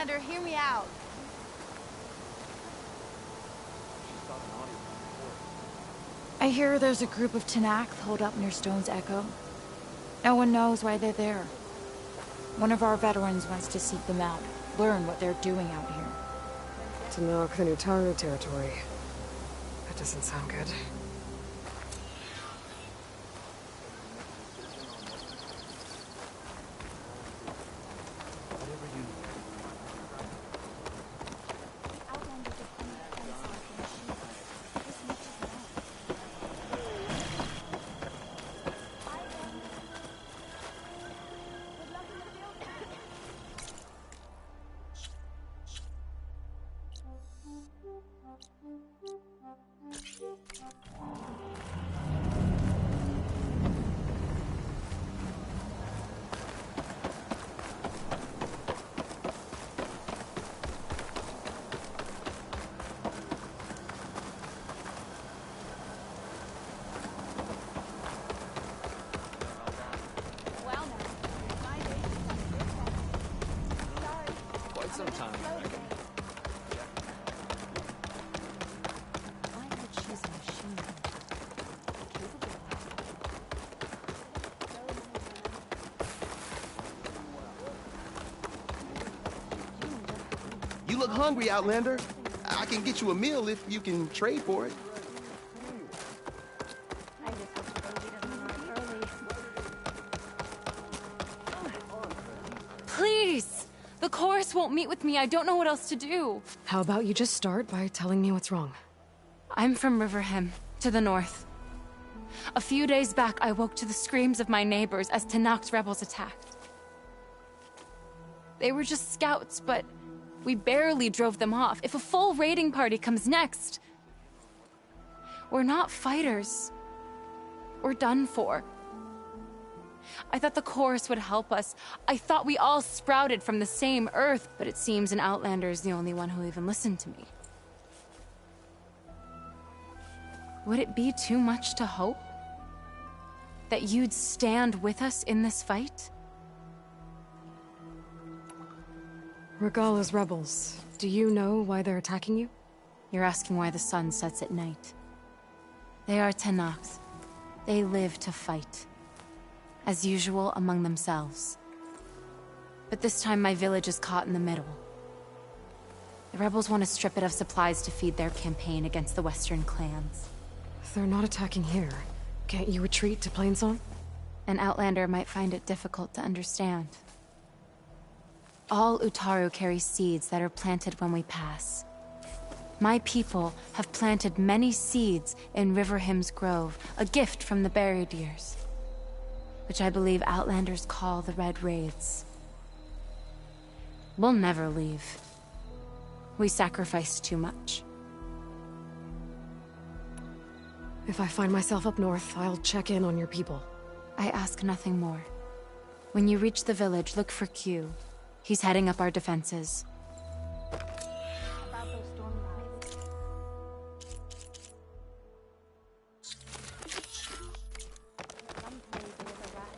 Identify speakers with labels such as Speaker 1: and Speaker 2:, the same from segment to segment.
Speaker 1: Outlander, hear me out. I hear there's a group of Tenakth holed up near Stone's Echo. No one knows why they're there. One of our veterans wants to seek them out, learn what they're doing out here.
Speaker 2: Tenakth and Utaru territory. That doesn't sound good.
Speaker 3: Sometime, I reckon.
Speaker 1: I heard she's a machine.
Speaker 4: You look hungry, Outlander. I can get you a meal if you can trade for it.
Speaker 1: I just hope the baby doesn't arrive early.
Speaker 5: Please! The chorus won't meet with me. I don't know what else to do.
Speaker 2: How about you just start by telling me what's wrong?
Speaker 5: I'm from Riverham, to the north. A few days back, I woke to the screams of my neighbors as Tenakth's rebels attacked. They were just scouts, but we barely drove them off. If a full raiding party comes next, we're not fighters. We're done for. I thought the chorus would help us. I thought we all sprouted from the same earth, but it seems an Outlander is the only one who'll even listen to me. Would it be too much to hope that you'd stand with us in this fight?
Speaker 2: Regala's rebels. Do you know why they're attacking you?
Speaker 5: You're asking why the sun sets at night. They are Tenakth. They live to fight. As usual, among themselves. But this time my village is caught in the middle. The rebels want to strip it of supplies to feed their campaign against the Western clans.
Speaker 2: They're not attacking here. Can't you retreat to Plainsong?
Speaker 5: An Outlander might find it difficult to understand. All Utaru carry seeds that are planted when we pass. My people have planted many seeds in Riverhim's Grove, a gift from the Buried Years, which I believe Outlanders call the Red Raids. We'll never leave. We sacrificed too much.
Speaker 2: If I find myself up north, I'll check in on your people.
Speaker 5: I ask nothing more. When you reach the village, look for Q. He's heading up our defenses.
Speaker 1: About those storm knives. Some say there's a rat.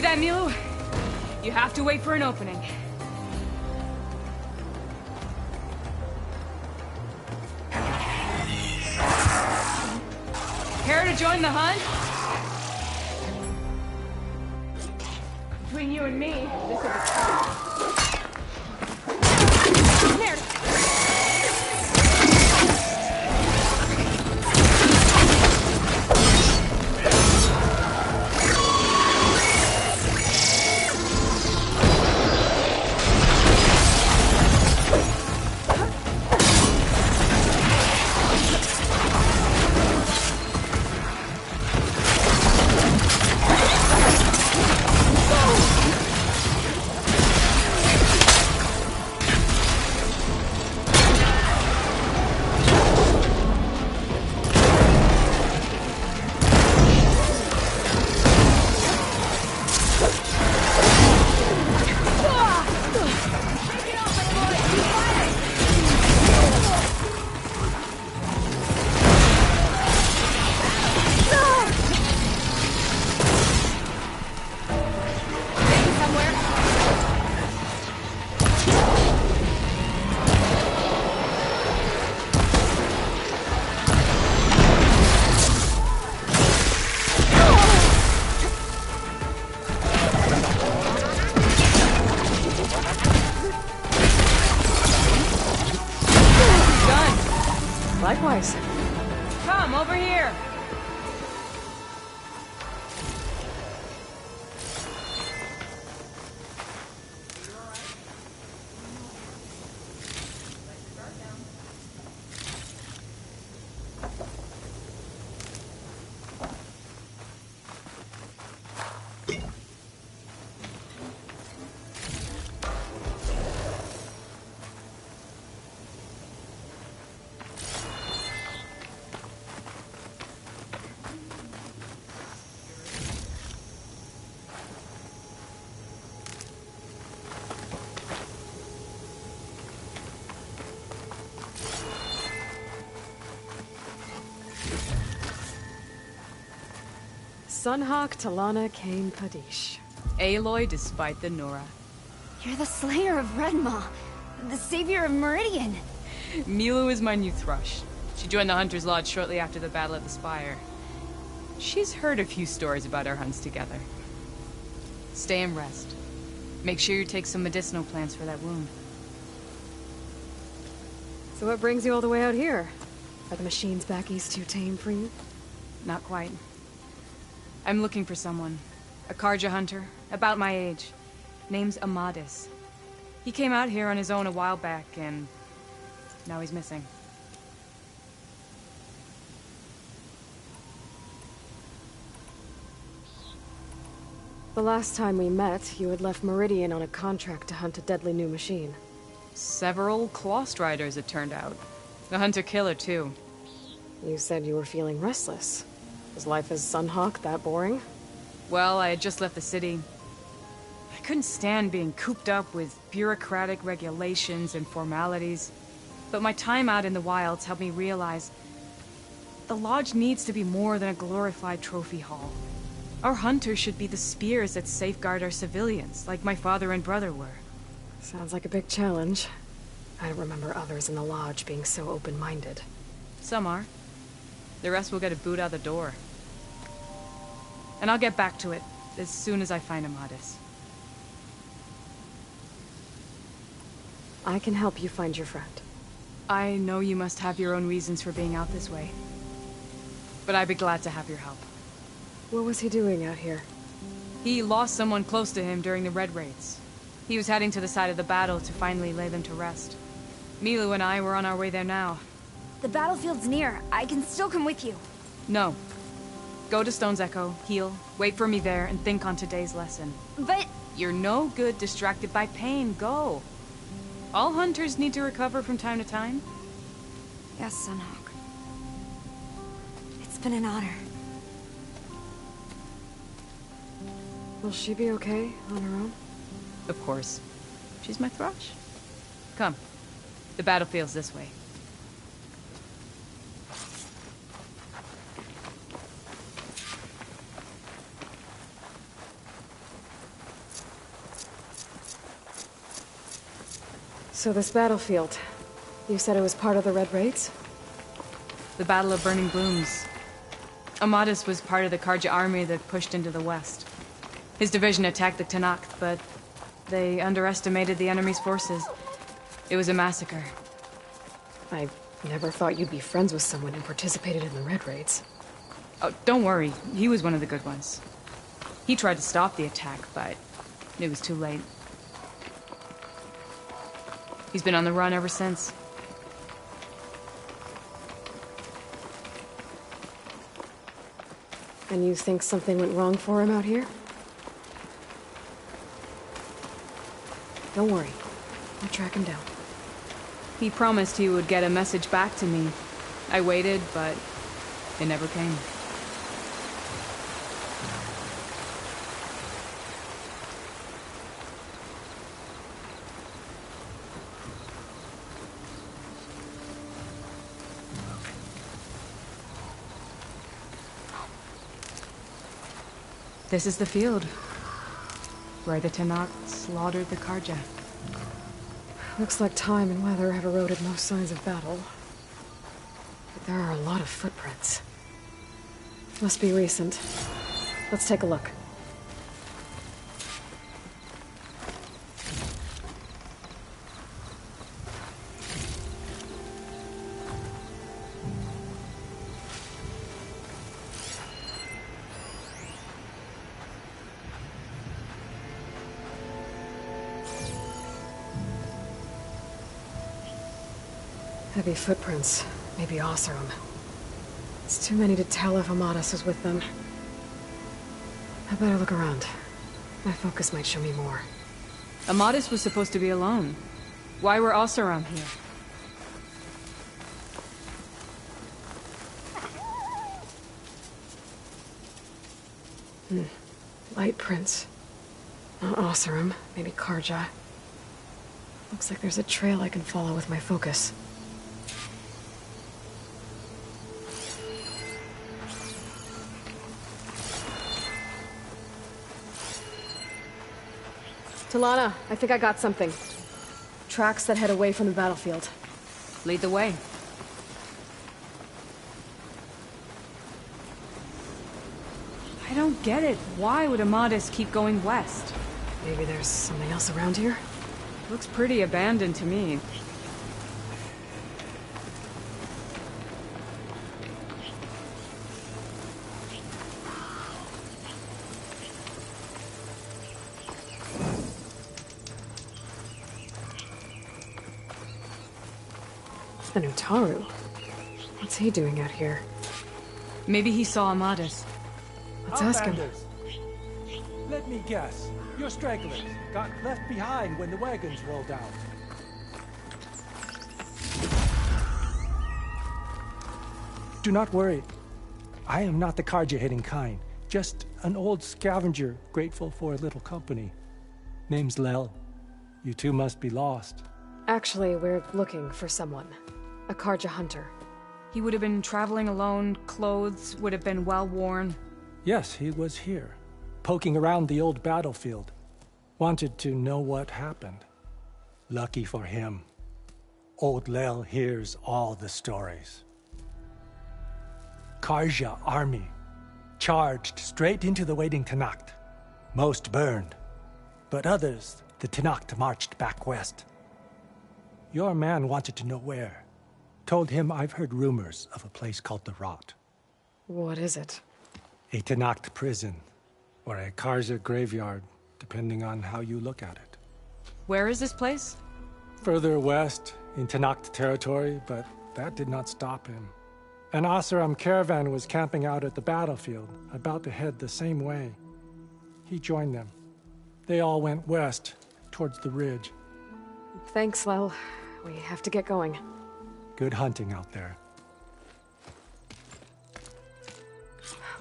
Speaker 3: that, Milu? You have to wait for an opening. Care to join the hunt? Between you and me, this is a tough. There.
Speaker 2: Likewise.
Speaker 3: Come, over here.
Speaker 2: Sunhawk Talana Kane Padish.
Speaker 3: Aloy despite the Nora.
Speaker 6: You're the slayer of Redmaw, the savior of Meridian.
Speaker 3: Milu is my new thrush. She joined the Hunter's Lodge shortly after the Battle of the Spire. She's heard a few stories about our hunts together. Stay and rest. Make sure you take some medicinal plants for that wound.
Speaker 2: So what brings you all the way out here? Are the machines back east too tame for you?
Speaker 3: Not quite. I'm looking for someone. A Karja hunter, about my age. Name's Amadis. He came out here on his own a while back, and now he's missing.
Speaker 2: The last time we met, you had left Meridian on a contract to hunt a deadly new machine.
Speaker 3: Several Clost Riders, it turned out. The hunter-killer, too.
Speaker 2: You said you were feeling restless. Was life as Sunhawk that boring?
Speaker 3: Well, I had just left the city. I couldn't stand being cooped up with bureaucratic regulations and formalities. But my time out in the wilds helped me realize the Lodge needs to be more than a glorified trophy hall. Our hunters should be the spears that safeguard our civilians, like my father and brother were.
Speaker 2: Sounds like a big challenge. I don't remember others in the Lodge being so open-minded.
Speaker 3: Some are. The rest will get a boot out the door. And I'll get back to it as soon as I find Amadis.
Speaker 2: I can help you find your friend.
Speaker 3: I know you must have your own reasons for being out this way. But I'd be glad to have your help.
Speaker 2: What was he doing out here?
Speaker 3: He lost someone close to him during the Red Raids. He was heading to the side of the battle to finally lay them to rest. Milu and I were on our way there now.
Speaker 6: The battlefield's near. I can still come with you.
Speaker 3: No. Go to Stone's Echo, heal, wait for me there, and think on today's lesson.
Speaker 6: But...
Speaker 3: You're no good distracted by pain. Go. All hunters need to recover from time to time.
Speaker 6: Yes, Sunhawk. It's been an honor.
Speaker 2: Will she be okay on her own?
Speaker 3: Of course. She's my thrush. Come. The battlefield's this way.
Speaker 2: So this battlefield, you said it was part of the Red Raids?
Speaker 3: The Battle of Burning Blooms. Amadis was part of the Karja army that pushed into the west. His division attacked the Tenakth, but they underestimated the enemy's forces. It was a massacre.
Speaker 2: I never thought you'd be friends with someone who participated in the Red Raids.
Speaker 3: Oh, don't worry. He was one of the good ones. He tried to stop the attack, but it was too late. He's been on the run ever since.
Speaker 2: And you think something went wrong for him out here? Don't worry. I'll track him down.
Speaker 3: He promised he would get a message back to me. I waited, but it never came. This is the field, where the Tenakth slaughtered the Karja.
Speaker 2: Looks like time and weather have eroded most signs of battle. But there are a lot of footprints. Must be recent. Let's take a look. Heavy footprints. Maybe Osseram. It's too many to tell if Amadis is with them. I better look around. My focus might show me more.
Speaker 3: Amadis was supposed to be alone. Why were Osseram here?
Speaker 2: Light prints. Not Osseram. Maybe Karja. Looks like there's a trail I can follow with my focus. Talana, I think I got something. Tracks that head away from the battlefield.
Speaker 3: Lead the way. I don't get it. Why would Amadis keep going west?
Speaker 2: Maybe there's something else around here?
Speaker 3: Looks pretty abandoned to me.
Speaker 2: The Nutaru. What's he doing out here?
Speaker 3: Maybe he saw Amadis.
Speaker 2: Let's ask him.
Speaker 7: Outlanders. Let me guess. You're stragglers. Got left behind when the wagons rolled out. Do not worry. I am not the Karja-hating kind. Just an old scavenger grateful for a little company. Name's Lel. You two must be lost.
Speaker 2: Actually, we're looking for someone. A Karja hunter.
Speaker 3: He would have been traveling alone, clothes would have been well worn.
Speaker 7: Yes, he was here, poking around the old battlefield. Wanted to know what happened. Lucky for him, old Lel hears all the stories. Karja army charged straight into the waiting Tenakth. Most burned, but others, the Tenakth marched back west. Your man wanted to know where. Told him I've heard rumors of a place called the Rot.
Speaker 2: What is it?
Speaker 7: A Tenakth prison, or a Karja graveyard, depending on how you look at it.
Speaker 3: Where is this place?
Speaker 7: Further west, in Tenakth territory, but that did not stop him. An Osseram caravan was camping out at the battlefield, about to head the same way. He joined them. They all went west, towards the ridge.
Speaker 2: Thanks, Lel. We have to get going.
Speaker 7: Good hunting out there.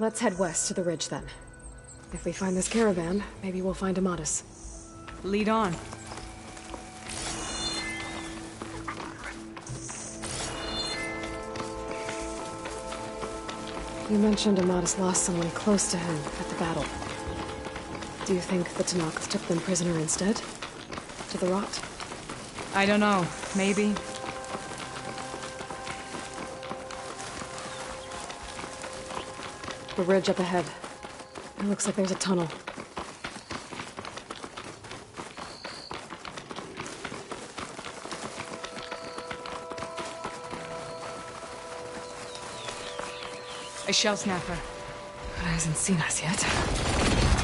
Speaker 2: Let's head west to the ridge then. If we find this caravan, maybe we'll find Amadis.
Speaker 3: Lead on.
Speaker 2: You mentioned Amadis lost someone close to him at the battle. Do you think the Tenakth took them prisoner instead? To the Rot?
Speaker 3: I don't know. Maybe.
Speaker 2: The ridge up ahead. It looks like there's a tunnel.
Speaker 3: A shell snapper.
Speaker 2: But it hasn't seen us yet.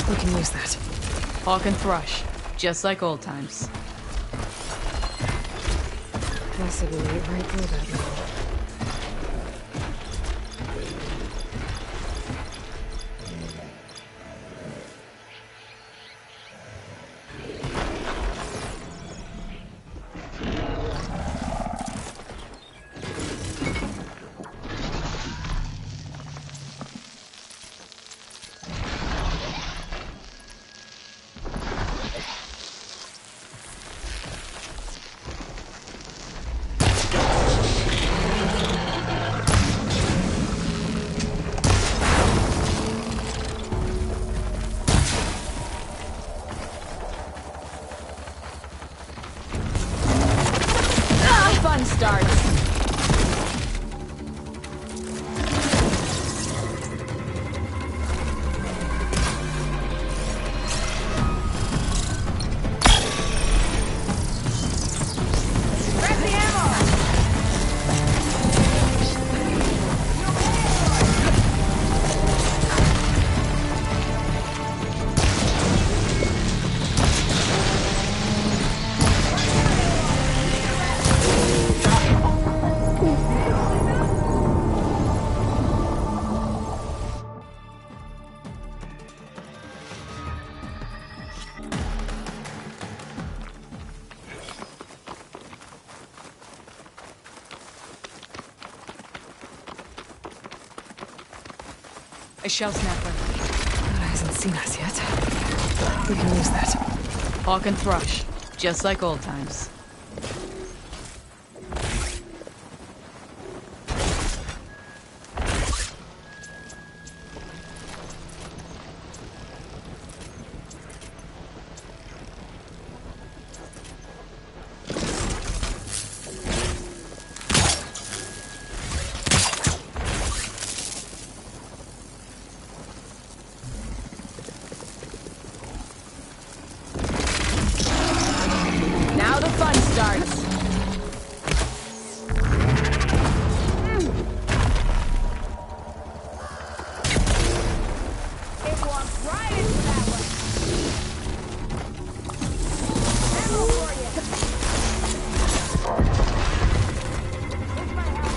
Speaker 2: We can use that.
Speaker 3: Hawk and thrush. Just like old times.
Speaker 2: Possibly right through that wall.
Speaker 3: Fun starts. A shell snapper.
Speaker 2: But it hasn't seen us yet. We can use that.
Speaker 3: Hawk and thrush. Just like old times. Now the fun starts. It walks right into that one. Ammo for you. Here's my help.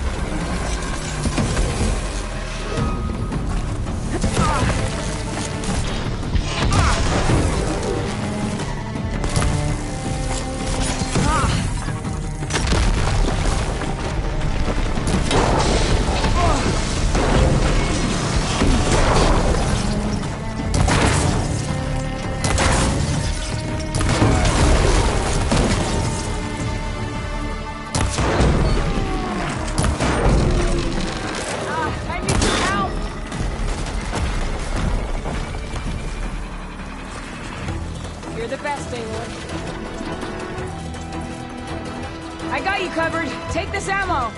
Speaker 3: I need some help! You're the best, Aloy. I got you covered. Take this ammo.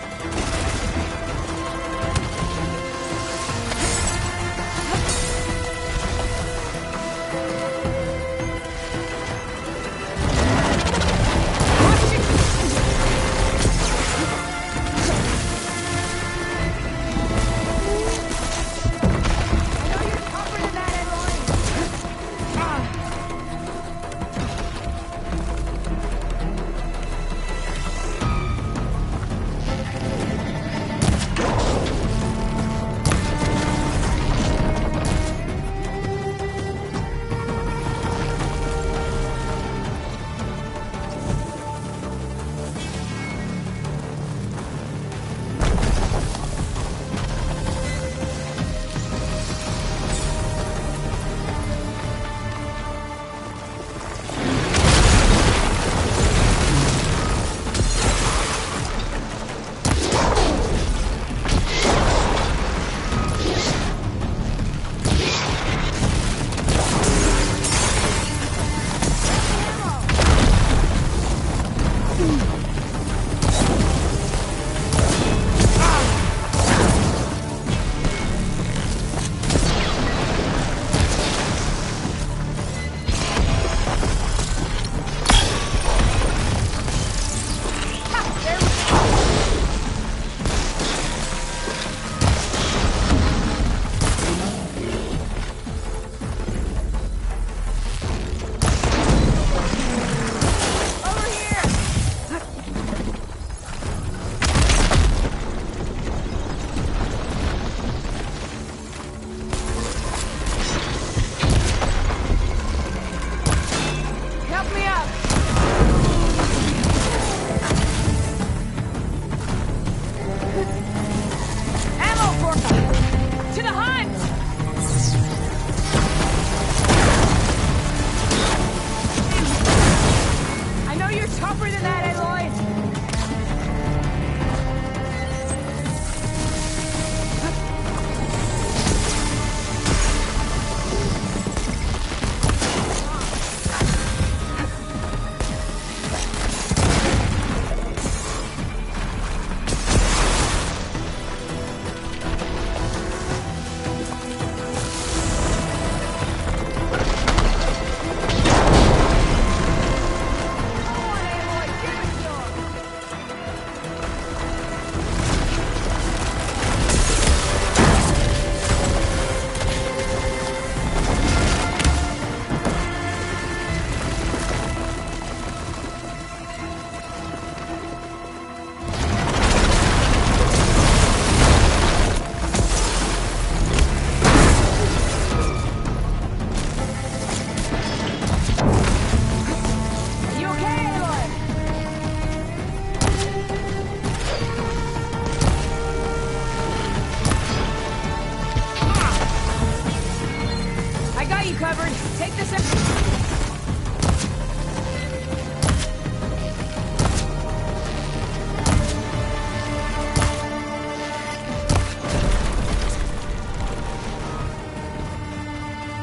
Speaker 3: you covered. Take this out.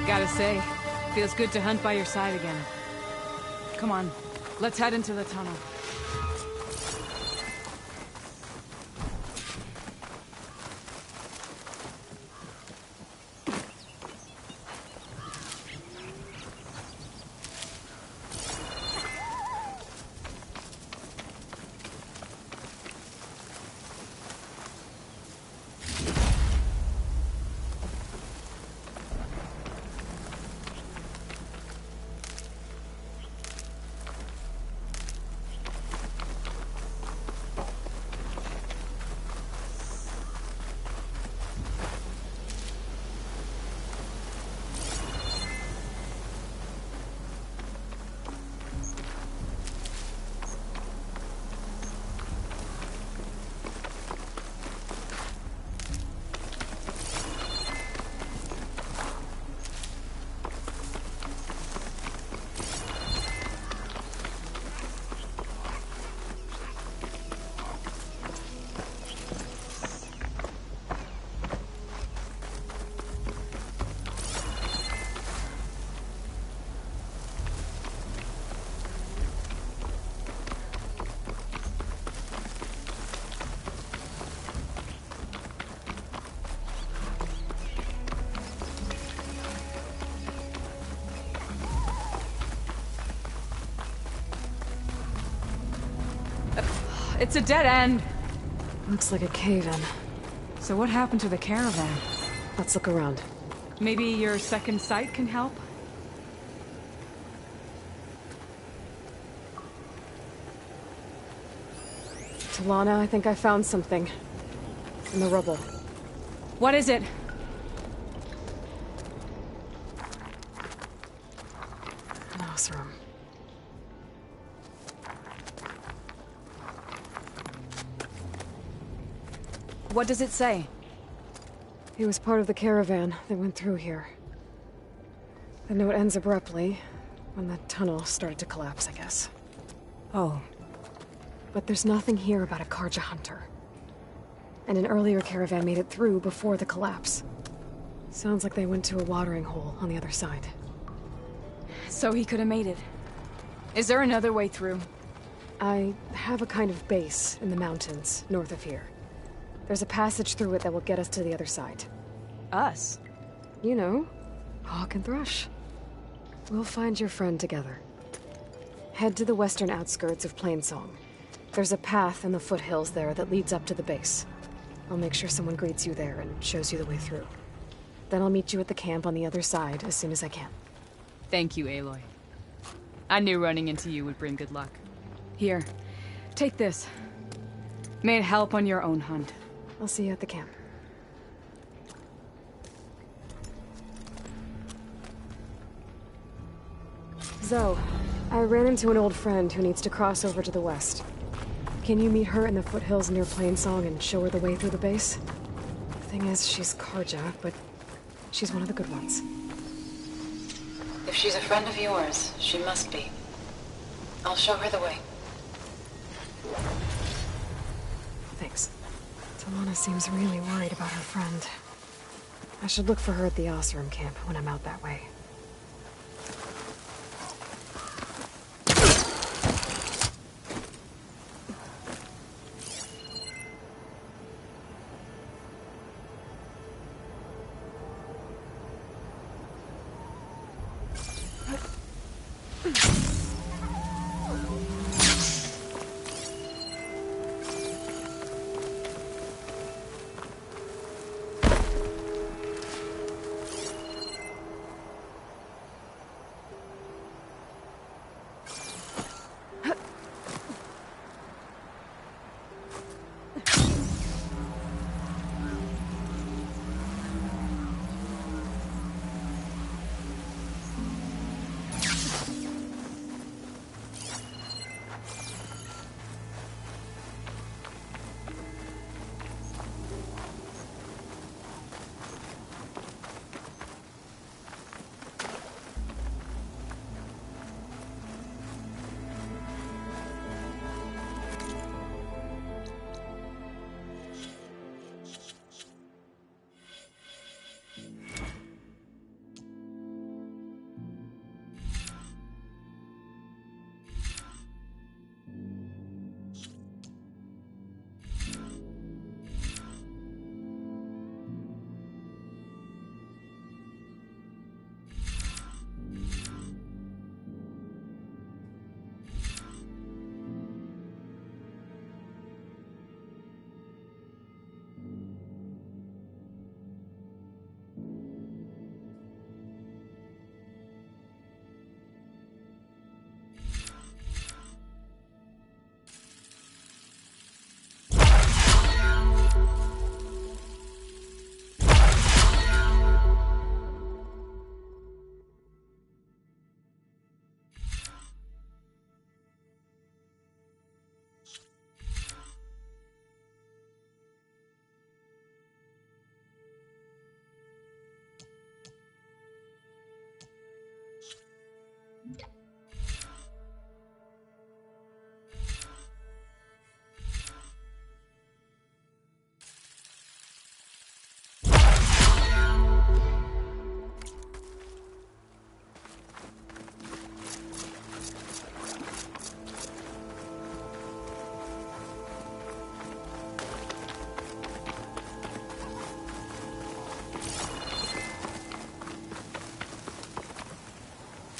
Speaker 3: Gotta say, feels good to hunt by your side again. Come on, let's head into the tunnel. It's a dead end.
Speaker 2: Looks like a cave-in.
Speaker 3: So what happened to the caravan?
Speaker 2: Let's look around.
Speaker 3: Maybe your second sight can help?
Speaker 2: Talana, I think I found something. In the rubble.
Speaker 3: What is it?
Speaker 2: An Osram.
Speaker 3: What does it say?
Speaker 2: He was part of the caravan that went through here. The note ends abruptly, when the tunnel started to collapse, I guess.
Speaker 3: Oh.
Speaker 2: But there's nothing here about a Karja hunter. And an earlier caravan made it through before the collapse. Sounds like they went to a watering hole on the other side.
Speaker 3: So he could have made it. Is there another way through?
Speaker 2: I have a kind of base in the mountains, north of here. There's a passage through it that will get us to the other side.
Speaker 3: Us?
Speaker 2: You know, Hawk and Thrush. We'll find your friend together. Head to the western outskirts of Plainsong. There's a path in the foothills there that leads up to the base. I'll make sure someone greets you there and shows you the way through. Then I'll meet you at the camp on the other side as soon as I can.
Speaker 3: Thank you, Aloy. I knew running into you would bring good luck. Here, take this. May it help on your own hunt.
Speaker 2: I'll see you at the camp. Zoe, I ran into an old friend who needs to cross over to the west. Can you meet her in the foothills near Plainsong and show her the way through the base? The thing is, she's Karja, but she's one of the good ones.
Speaker 8: If she's a friend of yours, she must be. I'll show her the way.
Speaker 2: Thanks. Talana seems really worried about her friend. I should look for her at the Osram camp when I'm out that way.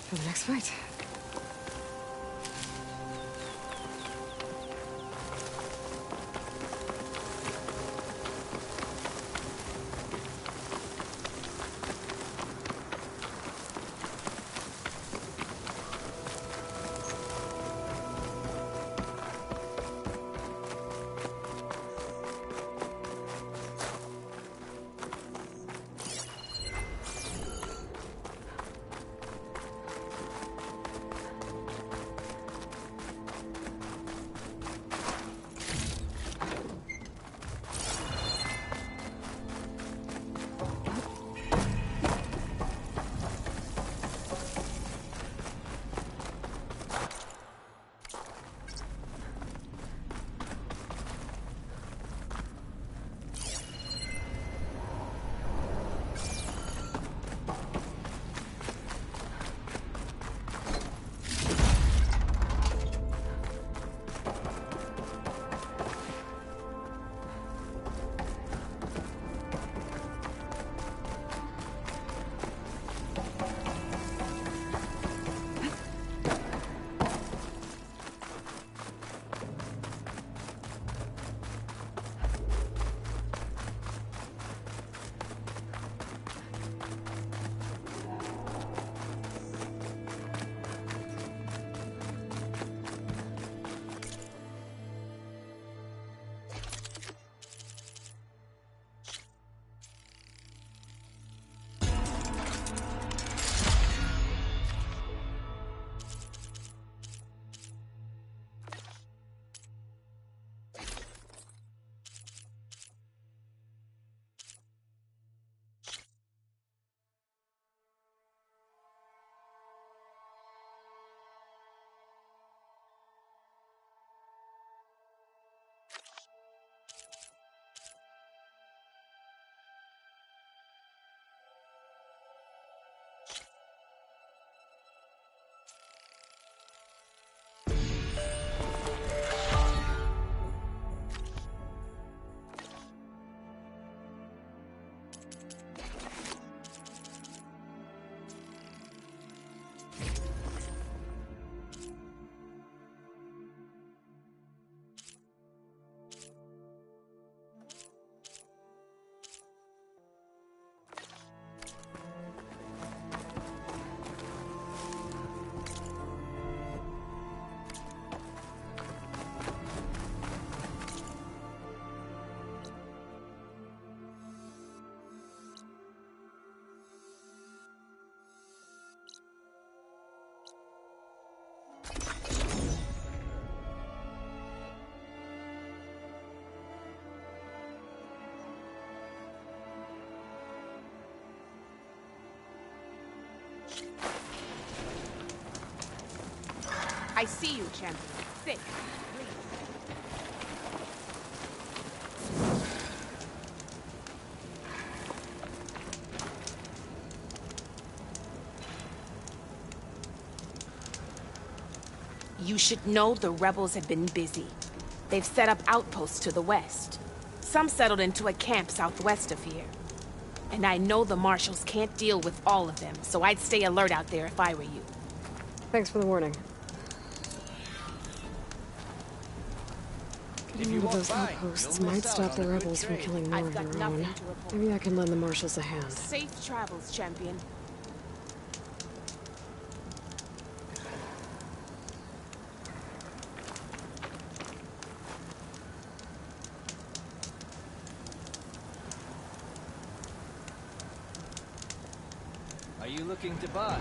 Speaker 2: For the next fight.
Speaker 9: I see you, champion. Thick. You should know the rebels have been busy. They've set up outposts to the west. Some settled into a camp southwest of here. And I know the marshals can't deal with all of them, so I'd stay alert out there if I were you.
Speaker 2: Thanks for the warning. Getting rid of those outposts might stop the rebels from killing more of their own. Maybe I can lend the marshals a hand.
Speaker 9: Safe travels, champion.
Speaker 10: Are you looking to buy?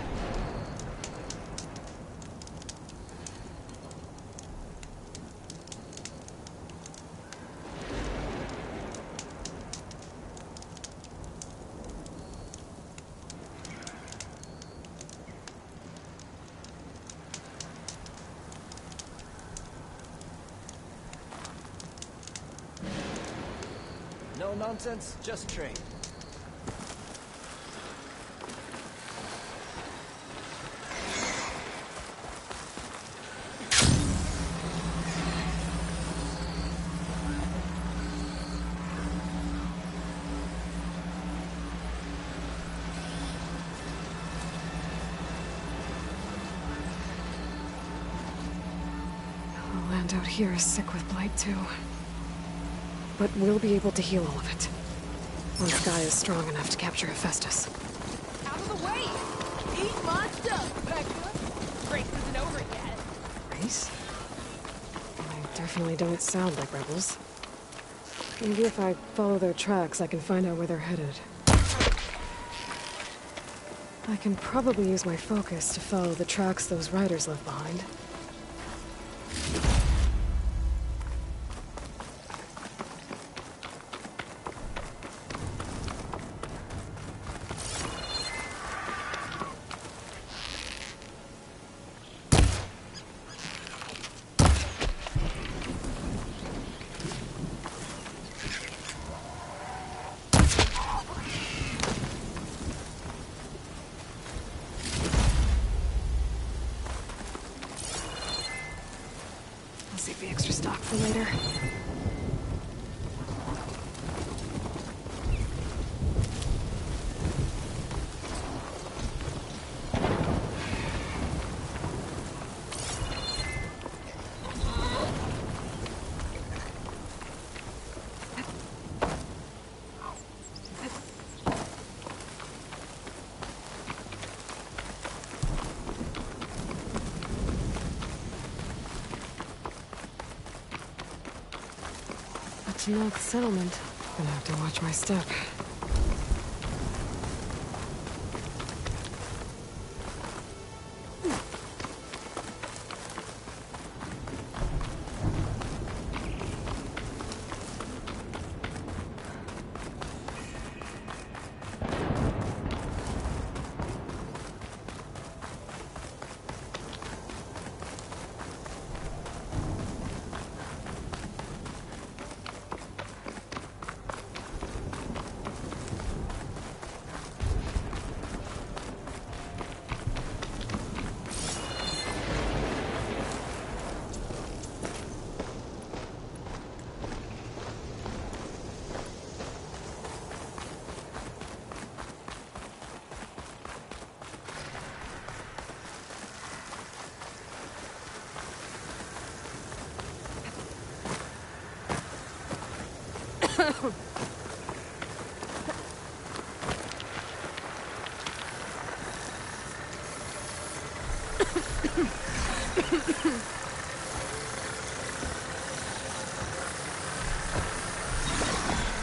Speaker 10: Contents, just trade.
Speaker 2: The land out here is sick with blight too. But we'll be able to heal all of it. Once Guy is strong enough to capture Hephaestus.
Speaker 9: Out of the way! Eat my stuff, Becca! Race isn't over yet.
Speaker 2: Race? They definitely don't sound like rebels. Maybe if I follow their tracks, I can find out where they're headed. I can probably use my focus to follow the tracks those riders left behind. I'll save the extra stock for later. North settlement. Gonna have to watch my step.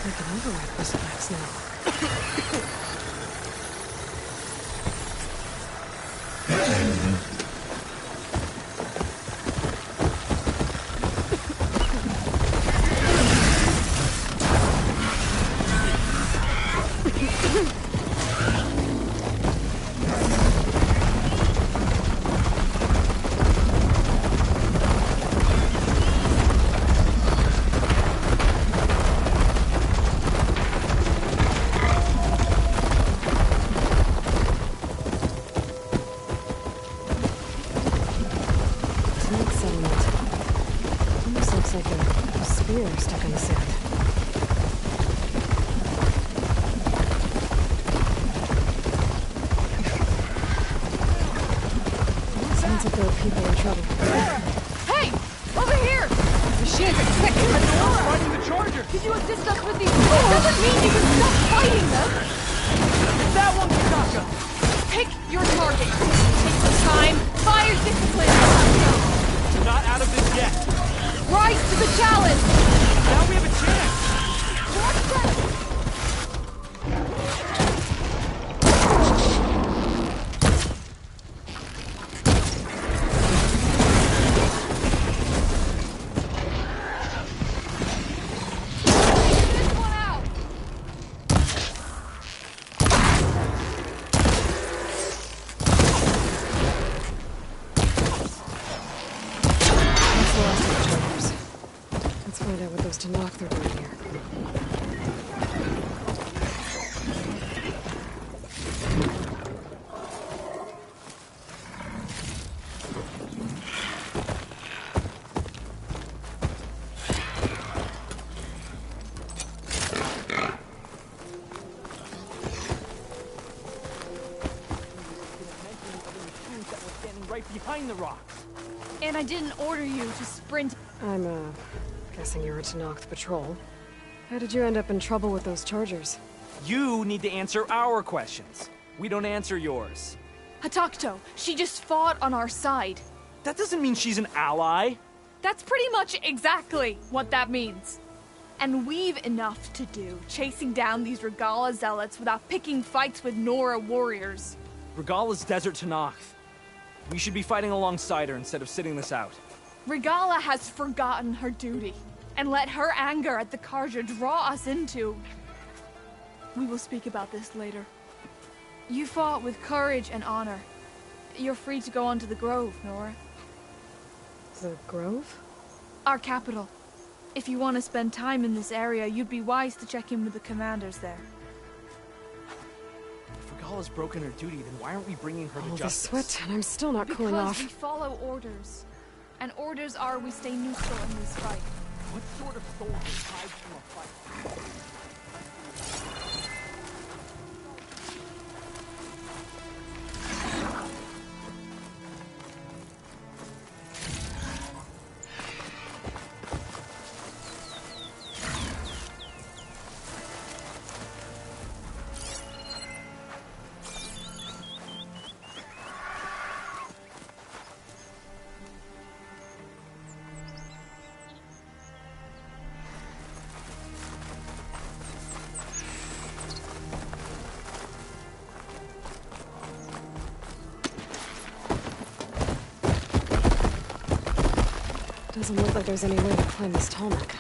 Speaker 2: I can override this attacks now. Stuck in the sand. Sounds like there are people in trouble.
Speaker 5: Hey! Over here! Machines are quick!
Speaker 10: Fighting the charger!
Speaker 5: Did you assist us with these? It doesn't mean you can stop fighting them!
Speaker 10: That one, Kakasha!
Speaker 5: Pick your target. Take your time. Fire discipline.
Speaker 10: We're not out of this yet.
Speaker 5: Rise to the challenge!
Speaker 10: Now we have a chance!
Speaker 5: Watch them!
Speaker 2: Let's find out what those Tanakh are doing here.
Speaker 10: right behind the rocks.
Speaker 6: And I didn't order you to sprint.
Speaker 2: I'm, guessing you're a Tenakth patrol. How did you end up in trouble with those Chargers?
Speaker 10: You need to answer our questions. We don't answer yours.
Speaker 6: Hatakto, she just fought on our side.
Speaker 10: That doesn't mean she's an ally.
Speaker 6: That's pretty much exactly what that means. And we've enough to do chasing down these Regala zealots without picking fights with Nora warriors.
Speaker 10: Regala's desert Tenakth. We should be fighting alongside her instead of sitting this out.
Speaker 6: Regala has forgotten her duty and let her anger at the Karja draw us into... We will speak about this later. You fought with courage and honor. You're free to go on to the Grove, Nora.
Speaker 2: The Grove?
Speaker 6: Our capital. If you want to spend time in this area, you'd be wise to check in with the commanders there.
Speaker 10: If Regala's broken her duty, then why aren't we bringing her to
Speaker 2: All
Speaker 10: justice?
Speaker 2: this sweat, and I'm still not cooling off.
Speaker 6: Because we follow orders. And orders are we stay neutral in this fight.
Speaker 10: What sort of soldier hides from a fight?
Speaker 2: Doesn't look like there's any way to climb this tarmac.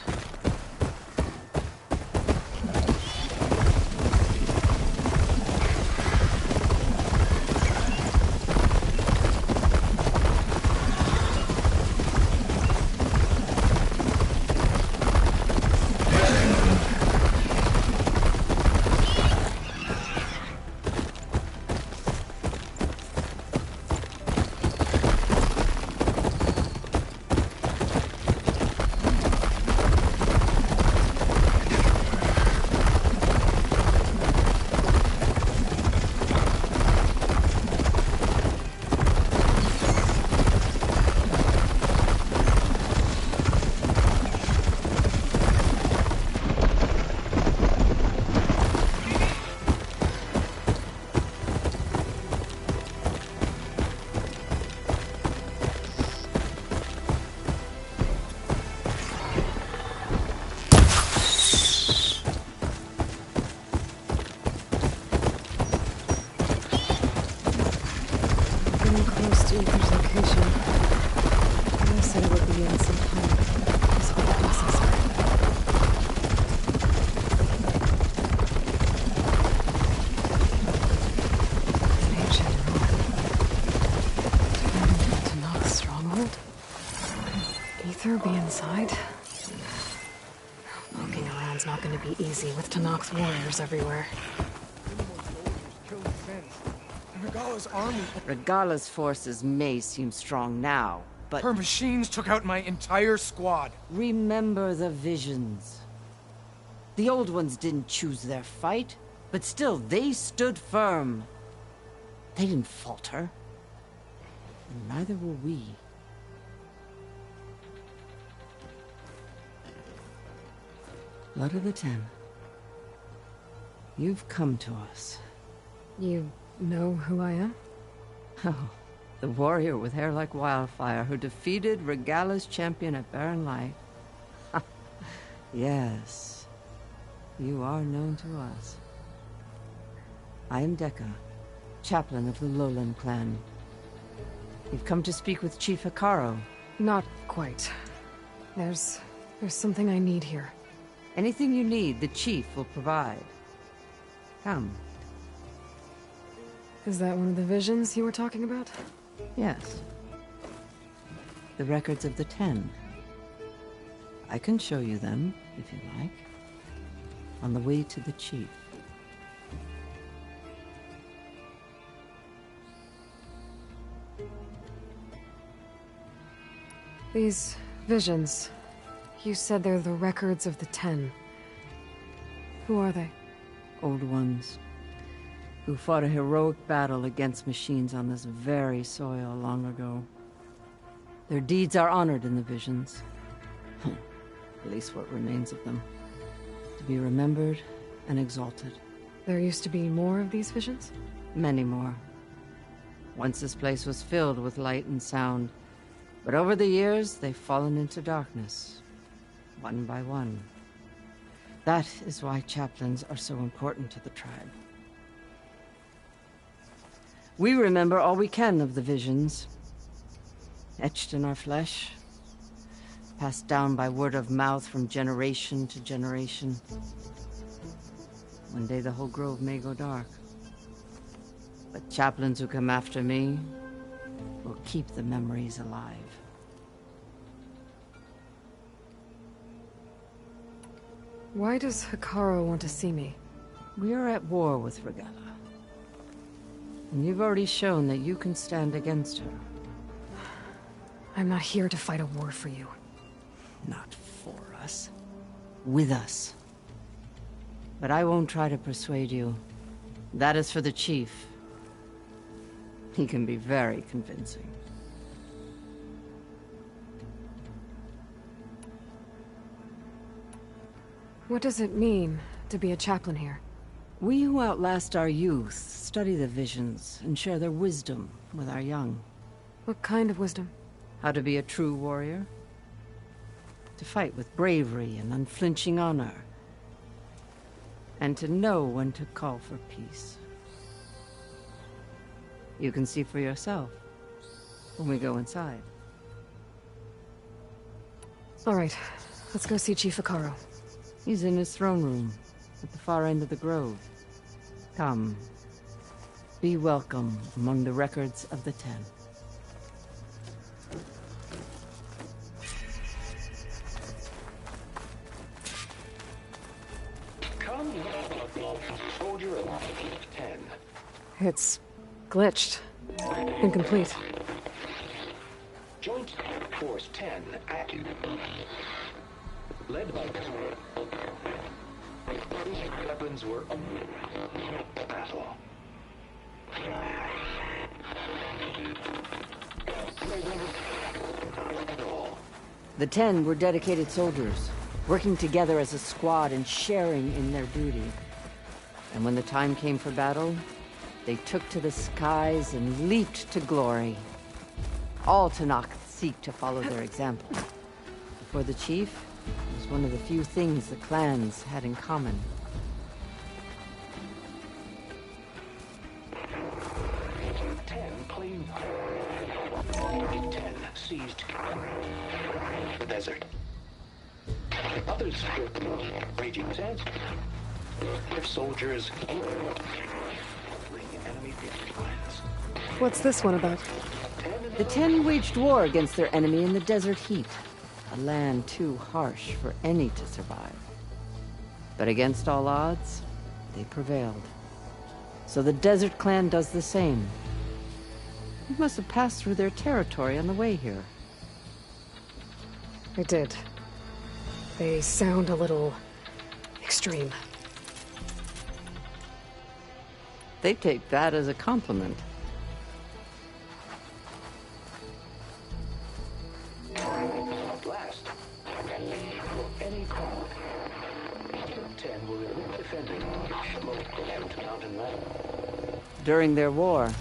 Speaker 2: Be inside. Poking around's not going to be easy with Tenakth warriors everywhere.
Speaker 11: Regala's army.
Speaker 12: Regala's forces may seem strong now, but...
Speaker 11: Her machines took out my entire squad.
Speaker 12: Remember the visions. The old ones didn't choose their fight, but still, they stood firm. They didn't falter. And neither will we. Blood of the Ten. You've come to us.
Speaker 2: You know who I am?
Speaker 12: Oh, the warrior with hair like wildfire who defeated Regala's champion at Barren Light. Yes, you are known to us. I am Dekka, chaplain of the Lowland clan. You've come to speak with Chief Hikaru.
Speaker 2: Not quite. There's something I need here.
Speaker 12: Anything you need, the chief will provide. Come.
Speaker 2: Is that one of the visions you were talking about?
Speaker 12: Yes. The records of the 10. I can show you them, if you like. On the way to the chief.
Speaker 2: These visions... You said they're the records of the 10. Who are they?
Speaker 12: Old ones. who fought a heroic battle against machines on this very soil long ago. Their deeds are honored in the visions. At least what remains of them. To be remembered and exalted.
Speaker 2: There used to be more of these visions?
Speaker 12: Many more. Once this place was filled with light and sound, but over the years they've fallen into darkness, one by one. That is why chaplains are so important to the tribe. We remember all we can of the visions, etched in our flesh, passed down by word of mouth from generation to generation. One day the whole grove may go dark. But chaplains who come after me will keep the memories alive.
Speaker 2: Why does Hikaru want to see me?
Speaker 12: We are at war with Regella. And you've already shown that you can stand against her.
Speaker 2: I'm not here to fight a war for you.
Speaker 12: Not for us. With us. But I won't try to persuade you. That is for the chief. He can be very convincing.
Speaker 2: What does it mean to be a chaplain here?
Speaker 12: We who outlast our youth study the visions and share their wisdom with our young.
Speaker 2: What kind of wisdom?
Speaker 12: How to be a true warrior. To fight with bravery and unflinching honor. And to know when to call for peace. You can see for yourself when we go inside.
Speaker 2: All right, let's go see Chief Hikaru.
Speaker 12: He's in his throne room at the far end of the grove. Come. Be welcome among the records of the Ten.
Speaker 13: Come, soldier of 10.
Speaker 2: It's glitched. Incomplete.
Speaker 13: Joint Force 10 active. Led by weapons were battle.
Speaker 12: The 10 were dedicated soldiers, working together as a squad and sharing in their duty. And when the time came for battle, they took to the skies and leaped to glory. All Tenakth seek to follow their example. For the chief, it was one of the few things the clans had in common.
Speaker 13: Claimed 10 seized the desert. Others raging sands. Their soldiers enemy lines.
Speaker 2: What's this one about?
Speaker 12: The 10 waged war against their enemy in the desert heat, a land too harsh for any to survive. But against all odds, they prevailed. So the desert clan does the same. You must have passed through their territory on the way here.
Speaker 2: I did. They sound a little extreme.
Speaker 12: They take that as a compliment.
Speaker 13: At last, any crowd, 10 will be defended local mountain land.
Speaker 12: During their war,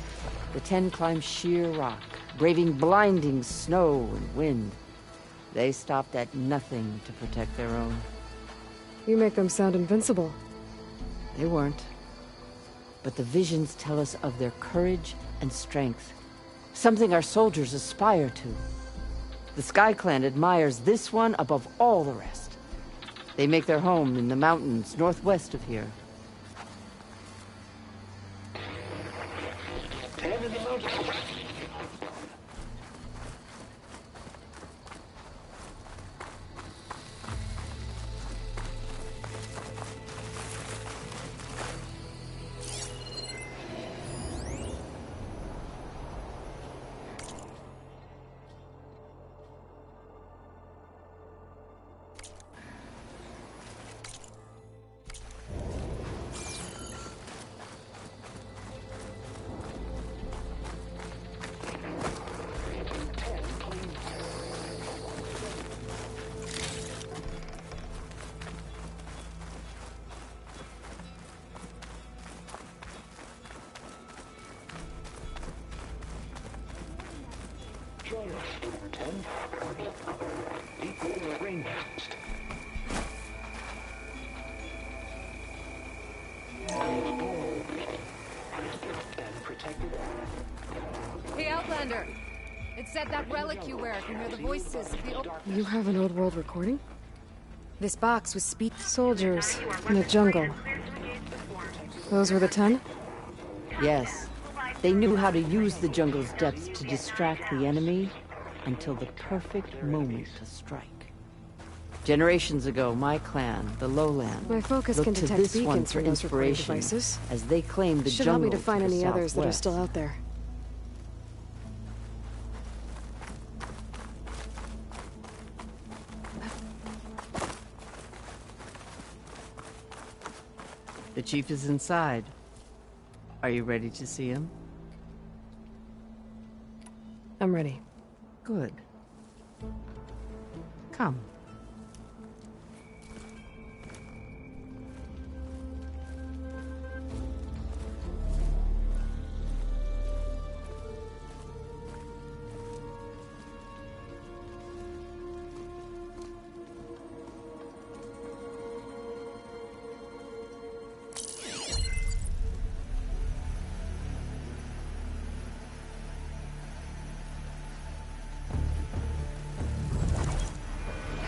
Speaker 12: the 10 climbed sheer rock, braving blinding snow and wind. They stopped at nothing to protect their own.
Speaker 2: You make them sound invincible.
Speaker 12: They weren't. But the visions tell us of their courage and strength, something our soldiers aspire to. The Sky Clan admires this one above all the rest. They make their home in the mountains northwest of here.
Speaker 13: 10 in the mountains. 10. Equal range. And protected.
Speaker 2: Hey, Outlander! It said that relic you wear can hear the voices of the old... You have an old world recording?
Speaker 1: This box was
Speaker 2: Soldiers in a jungle. Those were the 10?
Speaker 12: Yes. They knew how to use the jungle's depths to distract the enemy until the perfect moment to strike. Generations ago, my clan, the Lowland,
Speaker 2: My focus
Speaker 12: looked
Speaker 2: can
Speaker 12: to
Speaker 2: detect
Speaker 12: this one
Speaker 2: beacons
Speaker 12: for
Speaker 2: from those recording
Speaker 12: inspiration
Speaker 2: devices.
Speaker 12: as they claimed the
Speaker 2: Should help
Speaker 12: jungle
Speaker 2: me to find
Speaker 12: the
Speaker 2: any others that are
Speaker 12: southwest.
Speaker 2: still out there.
Speaker 12: The chief is inside. Are you ready to see him?
Speaker 2: I'm ready.
Speaker 12: Good. Come.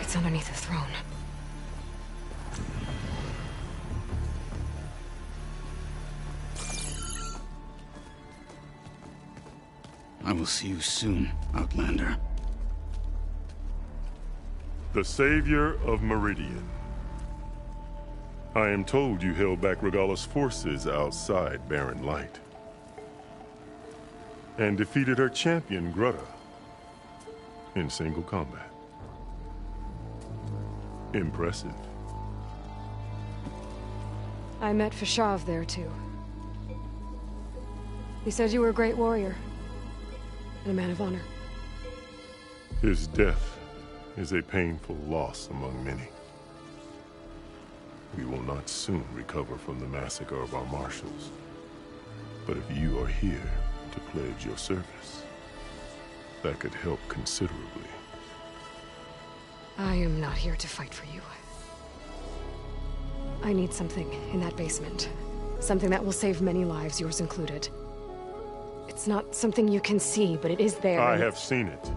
Speaker 2: It's underneath the throne.
Speaker 14: I will see you soon, Outlander.
Speaker 15: The Savior of Meridian. I am told you held back Regalla's forces outside Barren Light. And defeated her champion, Grutta, in single combat. Impressive.
Speaker 2: I met Fashav there, too. He said you were a great warrior. And a man of honor.
Speaker 15: His death is a painful loss among many. We will not soon recover from the massacre of our marshals. But if you are here to pledge your service, that could help considerably.
Speaker 2: I am not here to fight for you. I need something in that basement. Something that will save many lives, yours included. It's not something you can see, but it is there.
Speaker 15: I have seen it.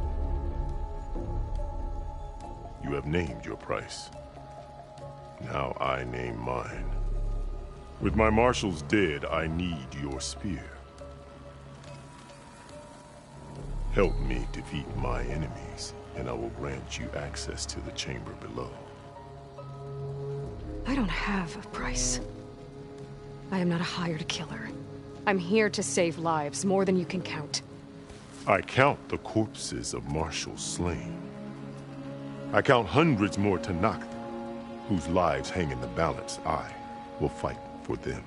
Speaker 15: You have named your price. Now I name mine. With my marshals dead, I need your spear. Help me defeat my enemies, and I will grant you access to the chamber below.
Speaker 2: I don't have a price. I am not a hired killer. I'm here to save lives, more than you can count.
Speaker 15: I count the corpses of marshals slain. I count hundreds more Tanakh, whose lives hang in the balance. I will fight for them.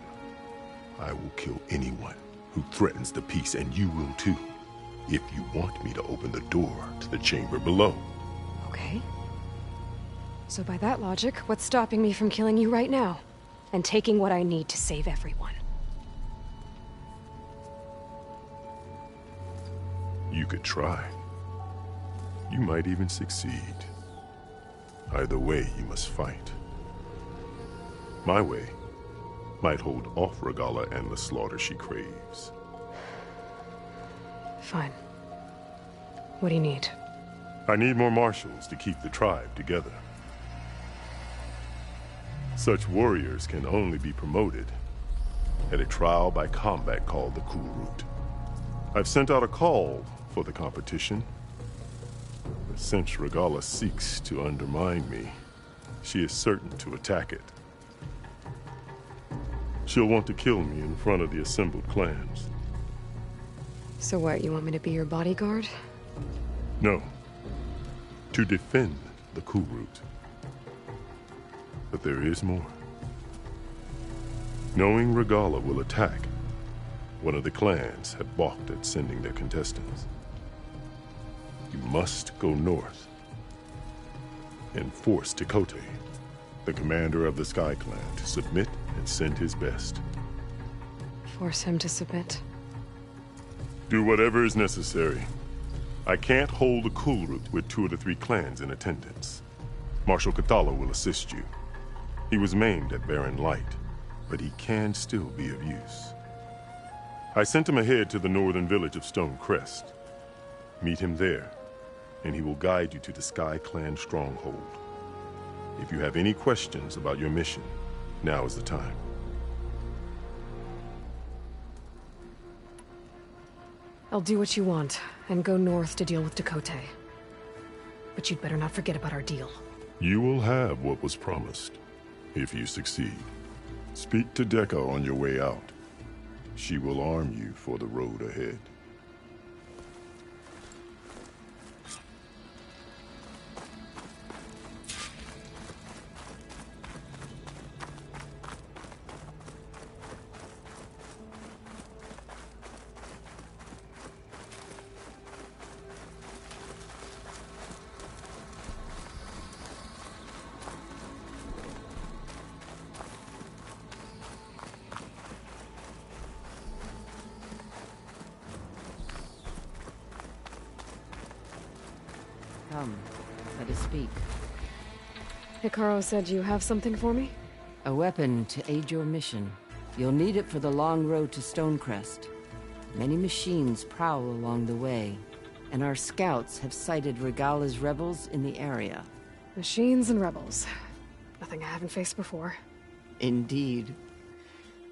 Speaker 15: I will kill anyone who threatens the peace, and you will too, if you want me to open the door to the chamber below.
Speaker 2: Okay. So by that logic, what's stopping me from killing you right now? And taking what I need to save everyone?
Speaker 15: You could try. You might even succeed. Either way, you must fight. My way might hold off Regalla and the slaughter she craves.
Speaker 2: Fine. What do you need?
Speaker 15: I need more marshals to keep the tribe together. Such warriors can only be promoted at a trial by combat called the Cool Route. I've sent out a call for the competition. But since Regalla seeks to undermine me, she is certain to attack it. She'll want to kill me in front of the assembled clans.
Speaker 2: So what, you want me to be your bodyguard?
Speaker 15: No. To defend the Cool Route. But there is more. Knowing Regalla will attack, one of the clans had balked at sending their contestants. You must go north and force Tekote, the commander of the Sky Clan, to submit and send his best.
Speaker 2: Force him to submit.
Speaker 15: Do whatever is necessary. I can't hold a Kulrut with 2 of the 3 clans in attendance. Marshal Cathala will assist you. He was maimed at Barren Light, but he can still be of use. I sent him ahead to the northern village of Stone Crest. Meet him there, and he will guide you to the Sky Clan stronghold. If you have any questions about your mission, now is the time.
Speaker 2: I'll do what you want, and go north to deal with Dakota. But you'd better not forget about our deal.
Speaker 15: You will have what was promised, if you succeed. Speak to Dekka on your way out. She will arm you for the road ahead.
Speaker 12: Come, let us speak.
Speaker 2: Hikaru said you have something for me?
Speaker 12: A weapon to aid your mission. You'll need it for the long road to Stonecrest. Many machines prowl along the way, and our scouts have sighted Regala's rebels in the area.
Speaker 2: Machines and rebels. Nothing I haven't faced before.
Speaker 12: Indeed.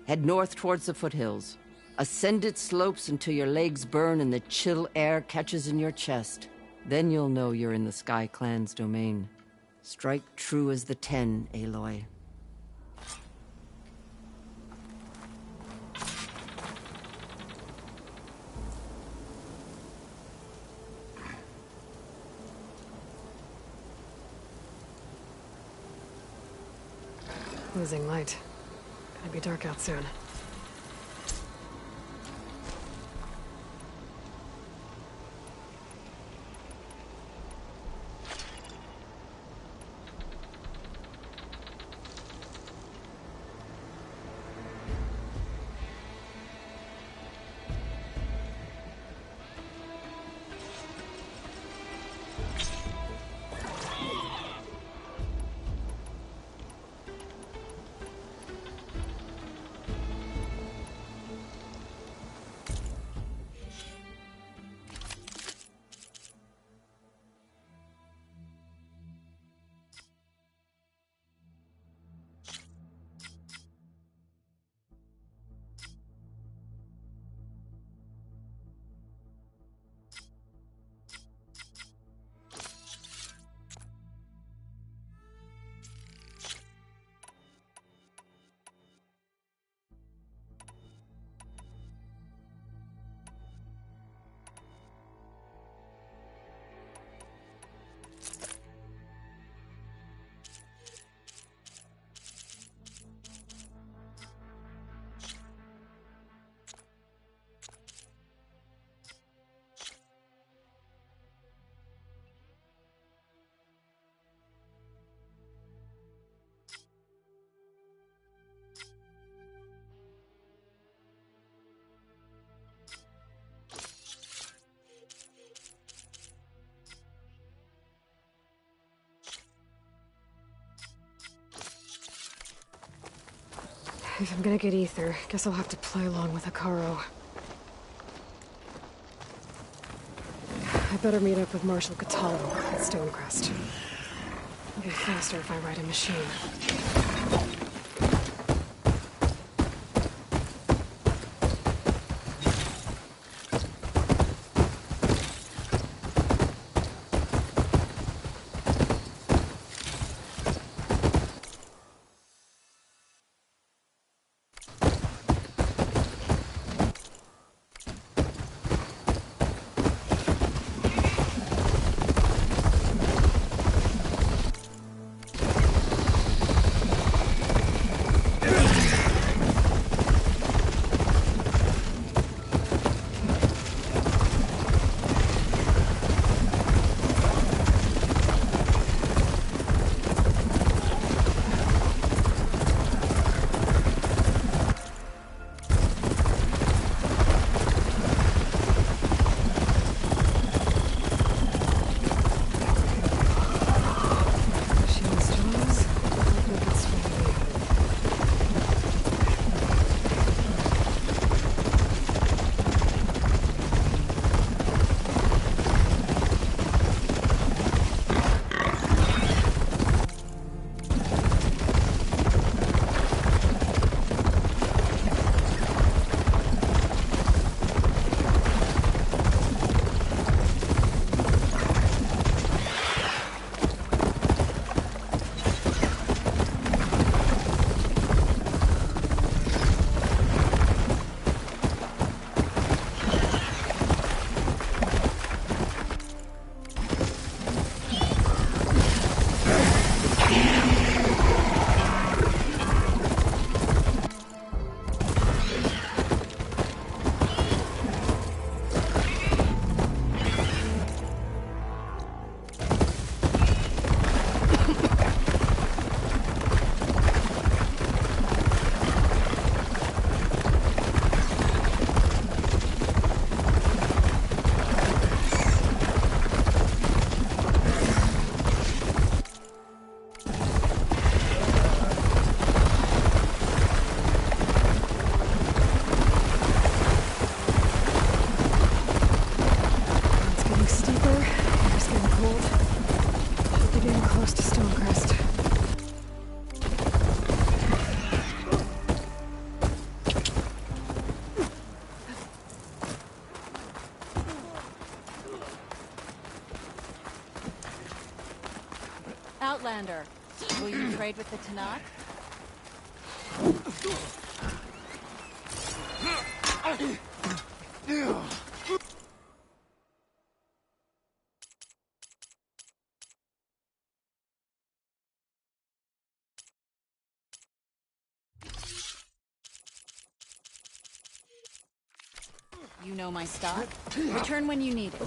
Speaker 12: Head north towards the foothills. Ascend its slopes until your legs burn and the chill air catches in your chest. Then you'll know you're in the Sky Clan's domain. Strike true as the 10, Aloy.
Speaker 2: Losing light. Gonna be dark out soon. If I'm gonna get ether, guess I'll have to play along with Hikaru. I better meet up with Marshal Cathala at Stonecrest. It'll be faster if I ride a machine. cold. Should be getting close to Stonecrest.
Speaker 8: Outlander, will you trade with the Tanakh? You know my stock. Return when you need it.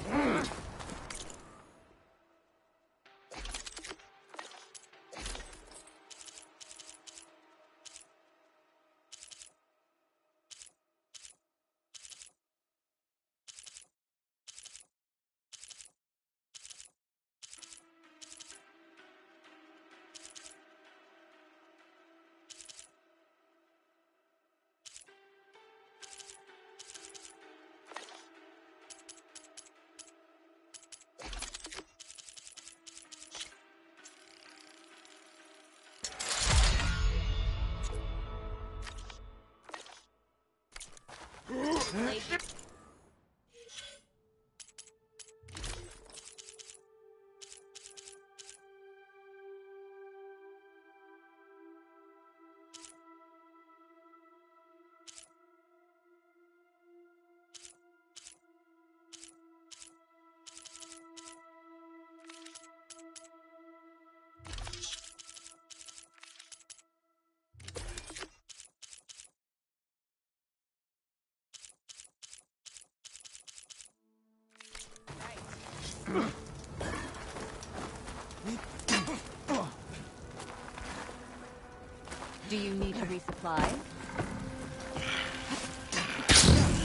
Speaker 8: Do you need to resupply?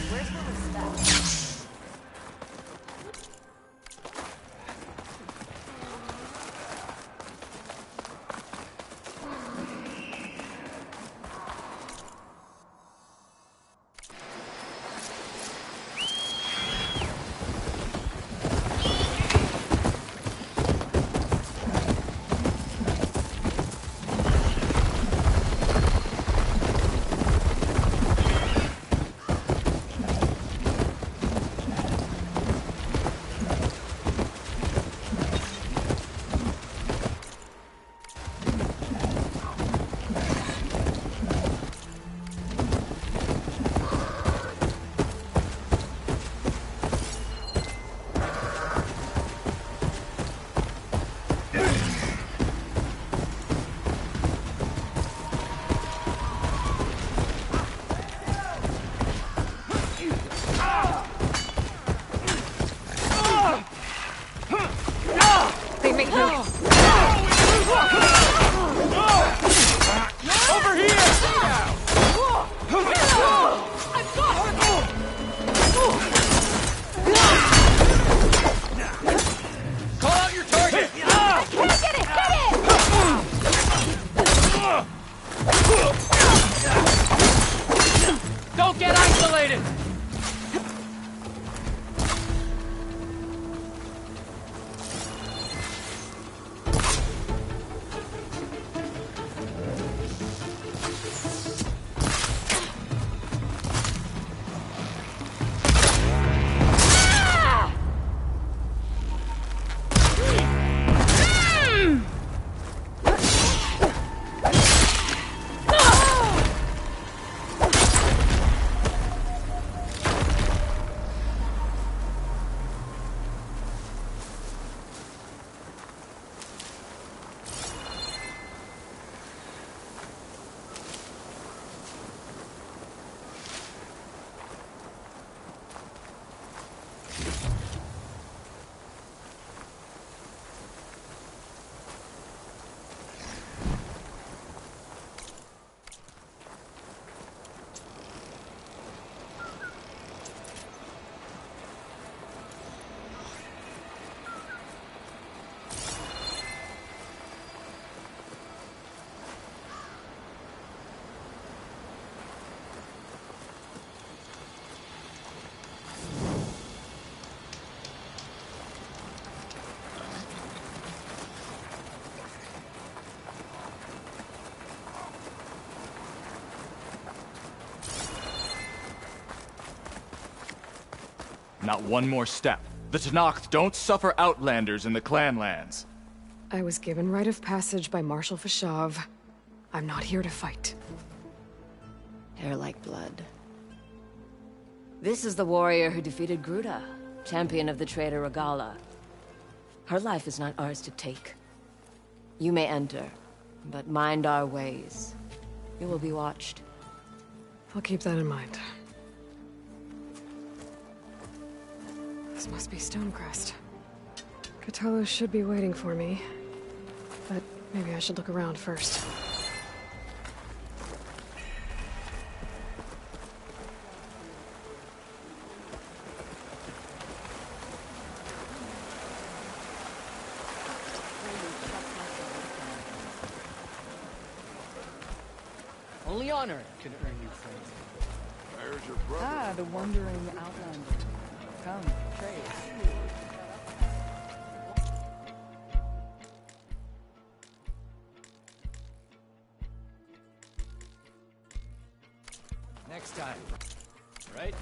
Speaker 8: Where's the respect?
Speaker 16: Not one more step. The Tenakth don't suffer outlanders in the Clanlands.
Speaker 2: I was given rite of passage by Marshal Fashav. I'm not here to fight.
Speaker 17: Hair like blood. This is the warrior who defeated Gruda, champion of the traitor Regala. Her life is not ours to take. You may enter, but mind our ways. You will be watched.
Speaker 2: I'll keep that in mind. This must be Stonecrest. Cthulhu should be waiting for me, but maybe I should look around first.
Speaker 10: Only honor can earn you fame.
Speaker 18: There's your brother.
Speaker 3: Ah, the wandering outlander. Come, trade.
Speaker 10: Next time. Right?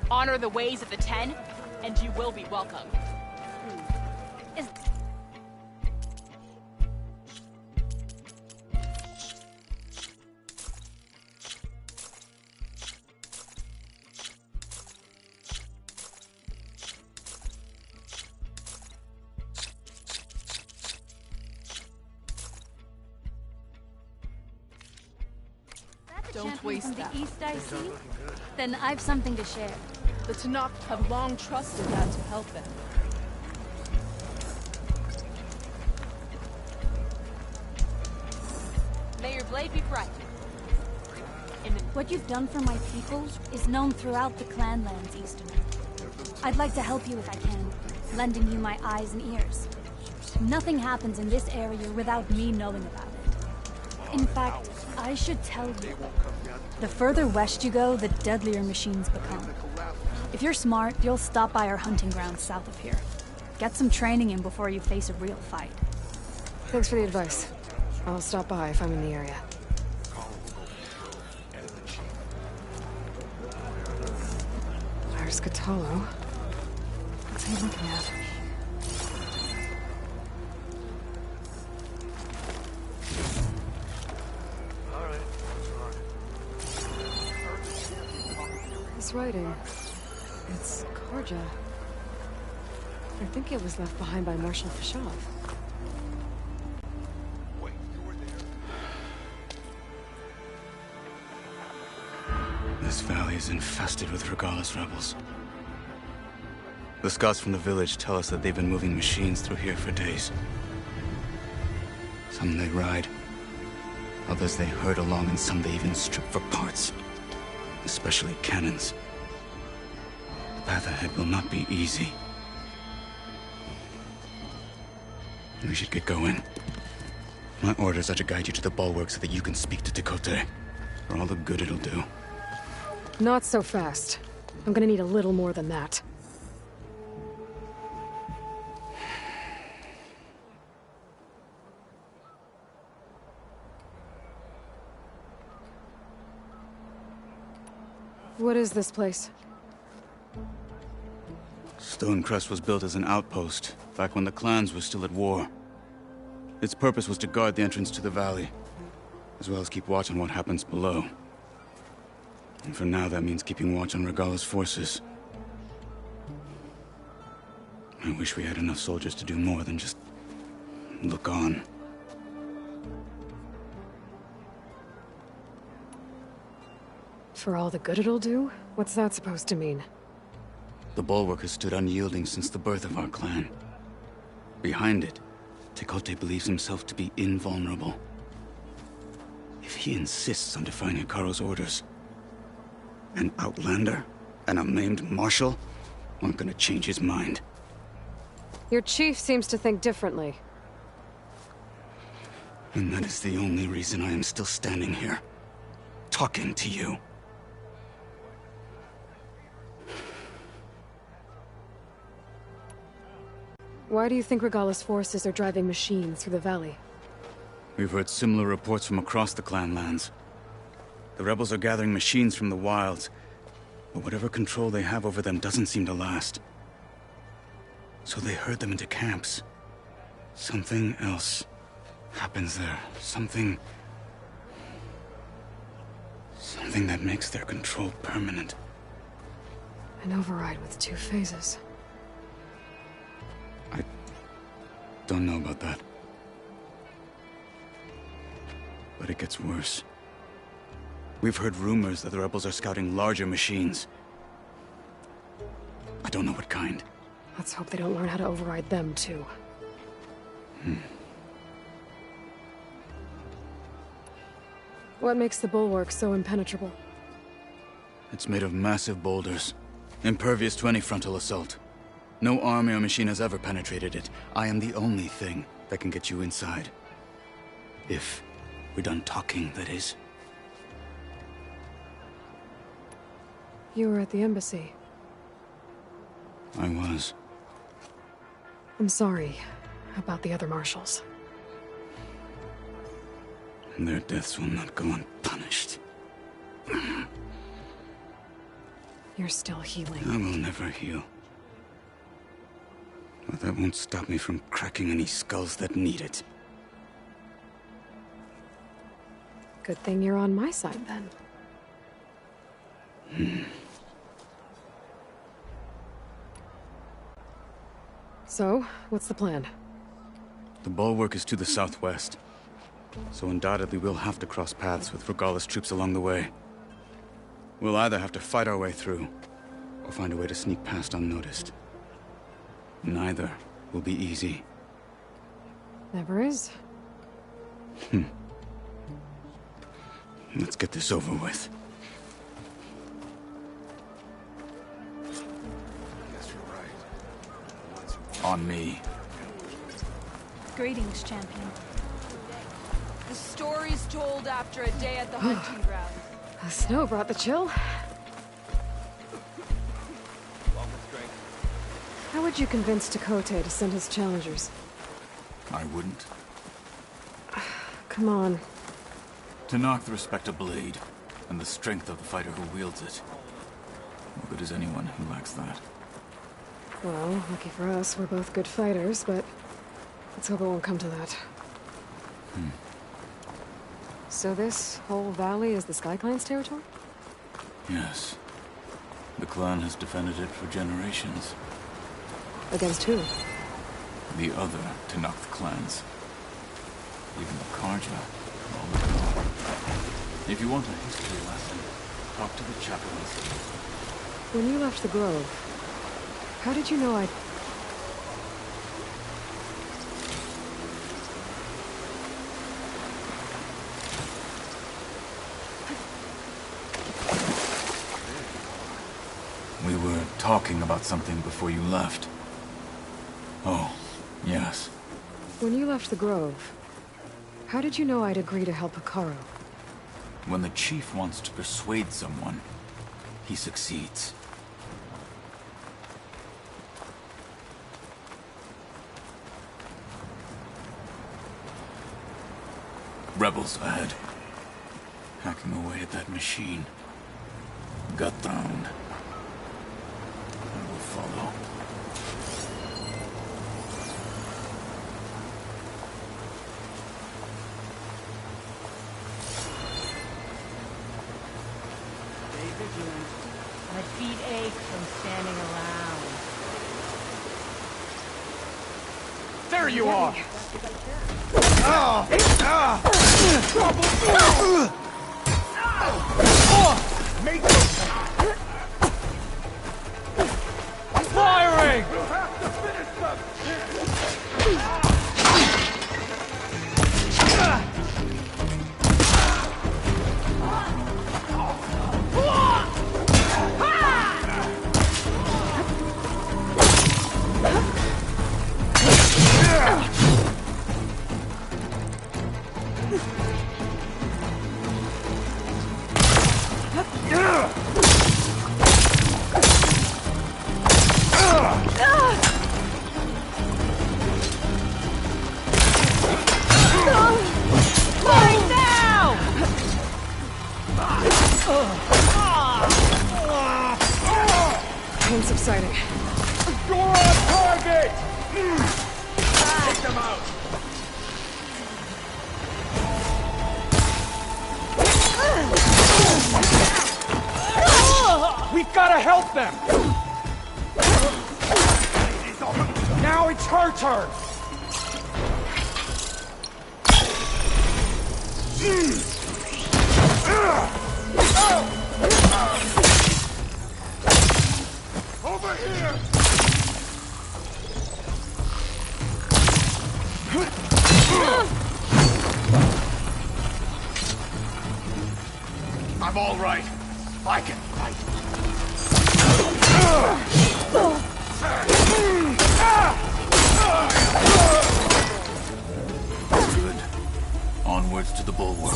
Speaker 6: Honor the ways of the Ten, and you will be welcome. Don't waste that.
Speaker 19: From the east, I see. Then I've something to share.
Speaker 6: The Tenakth have long trusted that to help them. May your blade be bright.
Speaker 19: What you've done for my people is known throughout the Clanlands, Easterner. I'd like to help you if I can, lending you my eyes and ears. Nothing happens in this area without me knowing about it. In fact, I should tell you, the further west you go, the deadlier machines become. If you're smart, you'll stop by our hunting grounds south of here. Get some training in before you face a real fight.
Speaker 2: Thanks for the advice. I'll stop by if I'm in the area. There's Cthulhu. What's he looking at? This writing. It's Karja. I think it was left behind by Marshal Fashav.
Speaker 14: This valley is infested with Regala's rebels. The scouts from the village tell us that they've been moving machines through here for days. Some they ride, others they herd along, and some they even strip for parts. Especially cannons. The path ahead will not be easy. We should get going. My orders are to guide you to the bulwark so that you can speak to Tekote. For all the good it'll do.
Speaker 2: Not so fast. I'm gonna need a little more than that. What is this place?
Speaker 14: Stonecrest was built as an outpost, back when the clans were still at war. Its purpose was to guard the entrance to the valley, as well as keep watch on what happens below. And for now, that means keeping watch on Regala's forces. I wish we had enough soldiers to do more than just look on.
Speaker 2: For all the good it'll do? What's that supposed to mean?
Speaker 14: The bulwark has stood unyielding since the birth of our clan. Behind it, Tekote believes himself to be invulnerable. If he insists on defying Hikaru's orders, an outlander and a maimed marshal aren't gonna change his mind.
Speaker 2: Your chief seems to think differently.
Speaker 14: And that is the only reason I am still standing here, talking to you.
Speaker 2: Why do you think Regala's forces are driving machines through the valley?
Speaker 14: We've heard similar reports from across the Clanlands. The rebels are gathering machines from the wilds, But whatever control they have over them doesn't seem to last. So they herd them into camps. Something else happens there. Something that makes their control permanent.
Speaker 2: An override with 2 phases.
Speaker 14: I don't know about that. But it gets worse. We've heard rumors that the rebels are scouting larger machines. I don't know what kind.
Speaker 2: Let's hope they don't learn how to override them, too. What makes the bulwark so impenetrable?
Speaker 14: It's made of massive boulders, impervious to any frontal assault. No army or machine has ever penetrated it. I am the only thing that can get you inside. If we're done talking, that is.
Speaker 2: You were at the embassy.
Speaker 14: I was.
Speaker 2: I'm sorry about the other marshals.
Speaker 14: Their deaths will not go unpunished.
Speaker 2: You're still healing.
Speaker 14: I will never heal. But that won't stop me from cracking any skulls that need it.
Speaker 2: Good thing you're on my side, then. So, what's the plan?
Speaker 14: The bulwark is to the southwest. So undoubtedly we'll have to cross paths with Regala's troops along the way. We'll either have to fight our way through, or find a way to sneak past unnoticed. Neither will be easy.
Speaker 2: Never is.
Speaker 14: Let's get this over with. On me.
Speaker 19: Greetings, champion.
Speaker 6: The stories told after a day at the hunting ground.
Speaker 2: The snow brought the chill. How would you convince Tekote to send his challengers?
Speaker 14: I wouldn't.
Speaker 2: Come on.
Speaker 14: Tenakth respect a blade, and the strength of the fighter who wields it. No good is anyone who lacks that.
Speaker 2: Well, lucky for us, we're both good fighters, but let's hope it won't come to that. So this whole valley is the Sky Clan's territory?
Speaker 14: Yes. The clan has defended it for generations.
Speaker 2: Against who?
Speaker 14: The other Tenakth clans. Even the Karja. All the time. If you want a history lesson, talk to the chaplains.
Speaker 2: When you left the Grove, how did you know I'd...
Speaker 14: We were talking about something before you left. Oh, yes.
Speaker 2: When you left the Grove, how did you know I'd agree to help Hikaru?
Speaker 14: When the chief wants to persuade someone, he succeeds. Rebels ahead. Hacking away at that machine. Gut-bound. I will follow.
Speaker 20: Stay vigilant. My feet ache from standing around.
Speaker 11: There you are! Make firing! We'll have to finish them!
Speaker 2: exciting.
Speaker 11: You're on target! Take them out!
Speaker 7: We've got to help them! Now it's her turn!
Speaker 11: Over here!
Speaker 16: I'm all right. I can fight.
Speaker 14: Good. Onwards to the bulwark.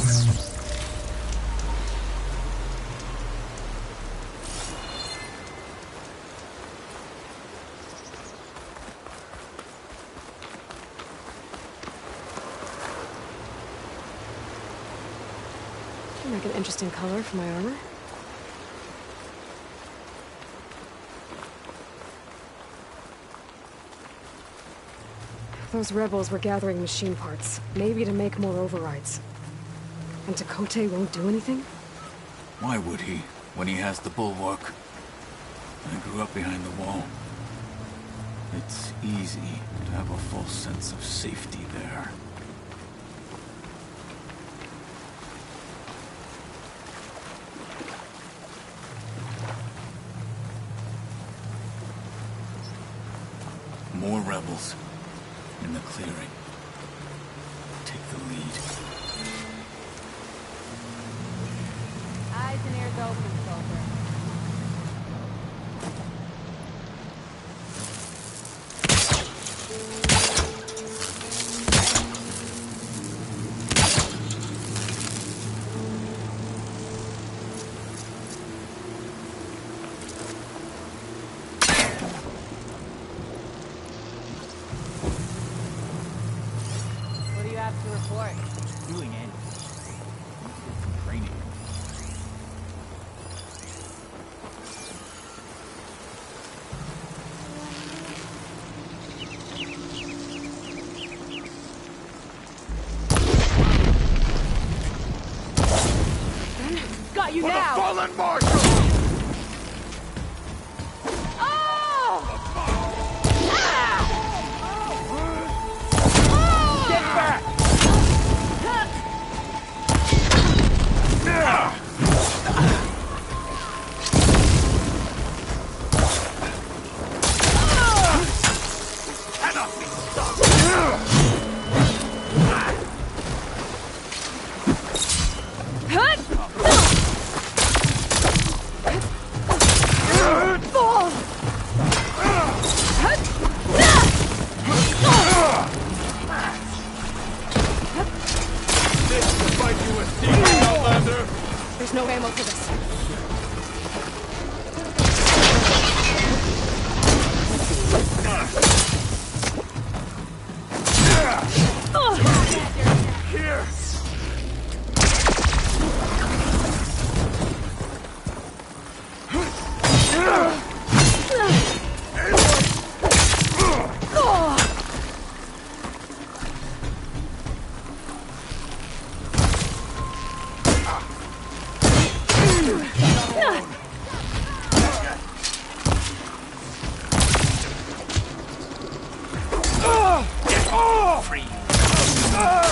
Speaker 2: Make an interesting color for my armor. Those rebels were gathering machine parts, maybe to make more overrides. And Tekote won't do anything?
Speaker 14: Why would he, when he has the bulwark? I grew up behind the wall. It's easy to have a false sense of safety there. More rebels in the clearing. Take the lead.
Speaker 9: Eyes and ears open, soldier. To report.
Speaker 16: Doing it. Training.
Speaker 6: Got you
Speaker 11: For
Speaker 6: now!
Speaker 11: the fallen marshal!
Speaker 7: Get back!
Speaker 11: Cannot be stopped! This will fight you a secret, Outlander!
Speaker 2: There's no ammo for this.
Speaker 11: Here!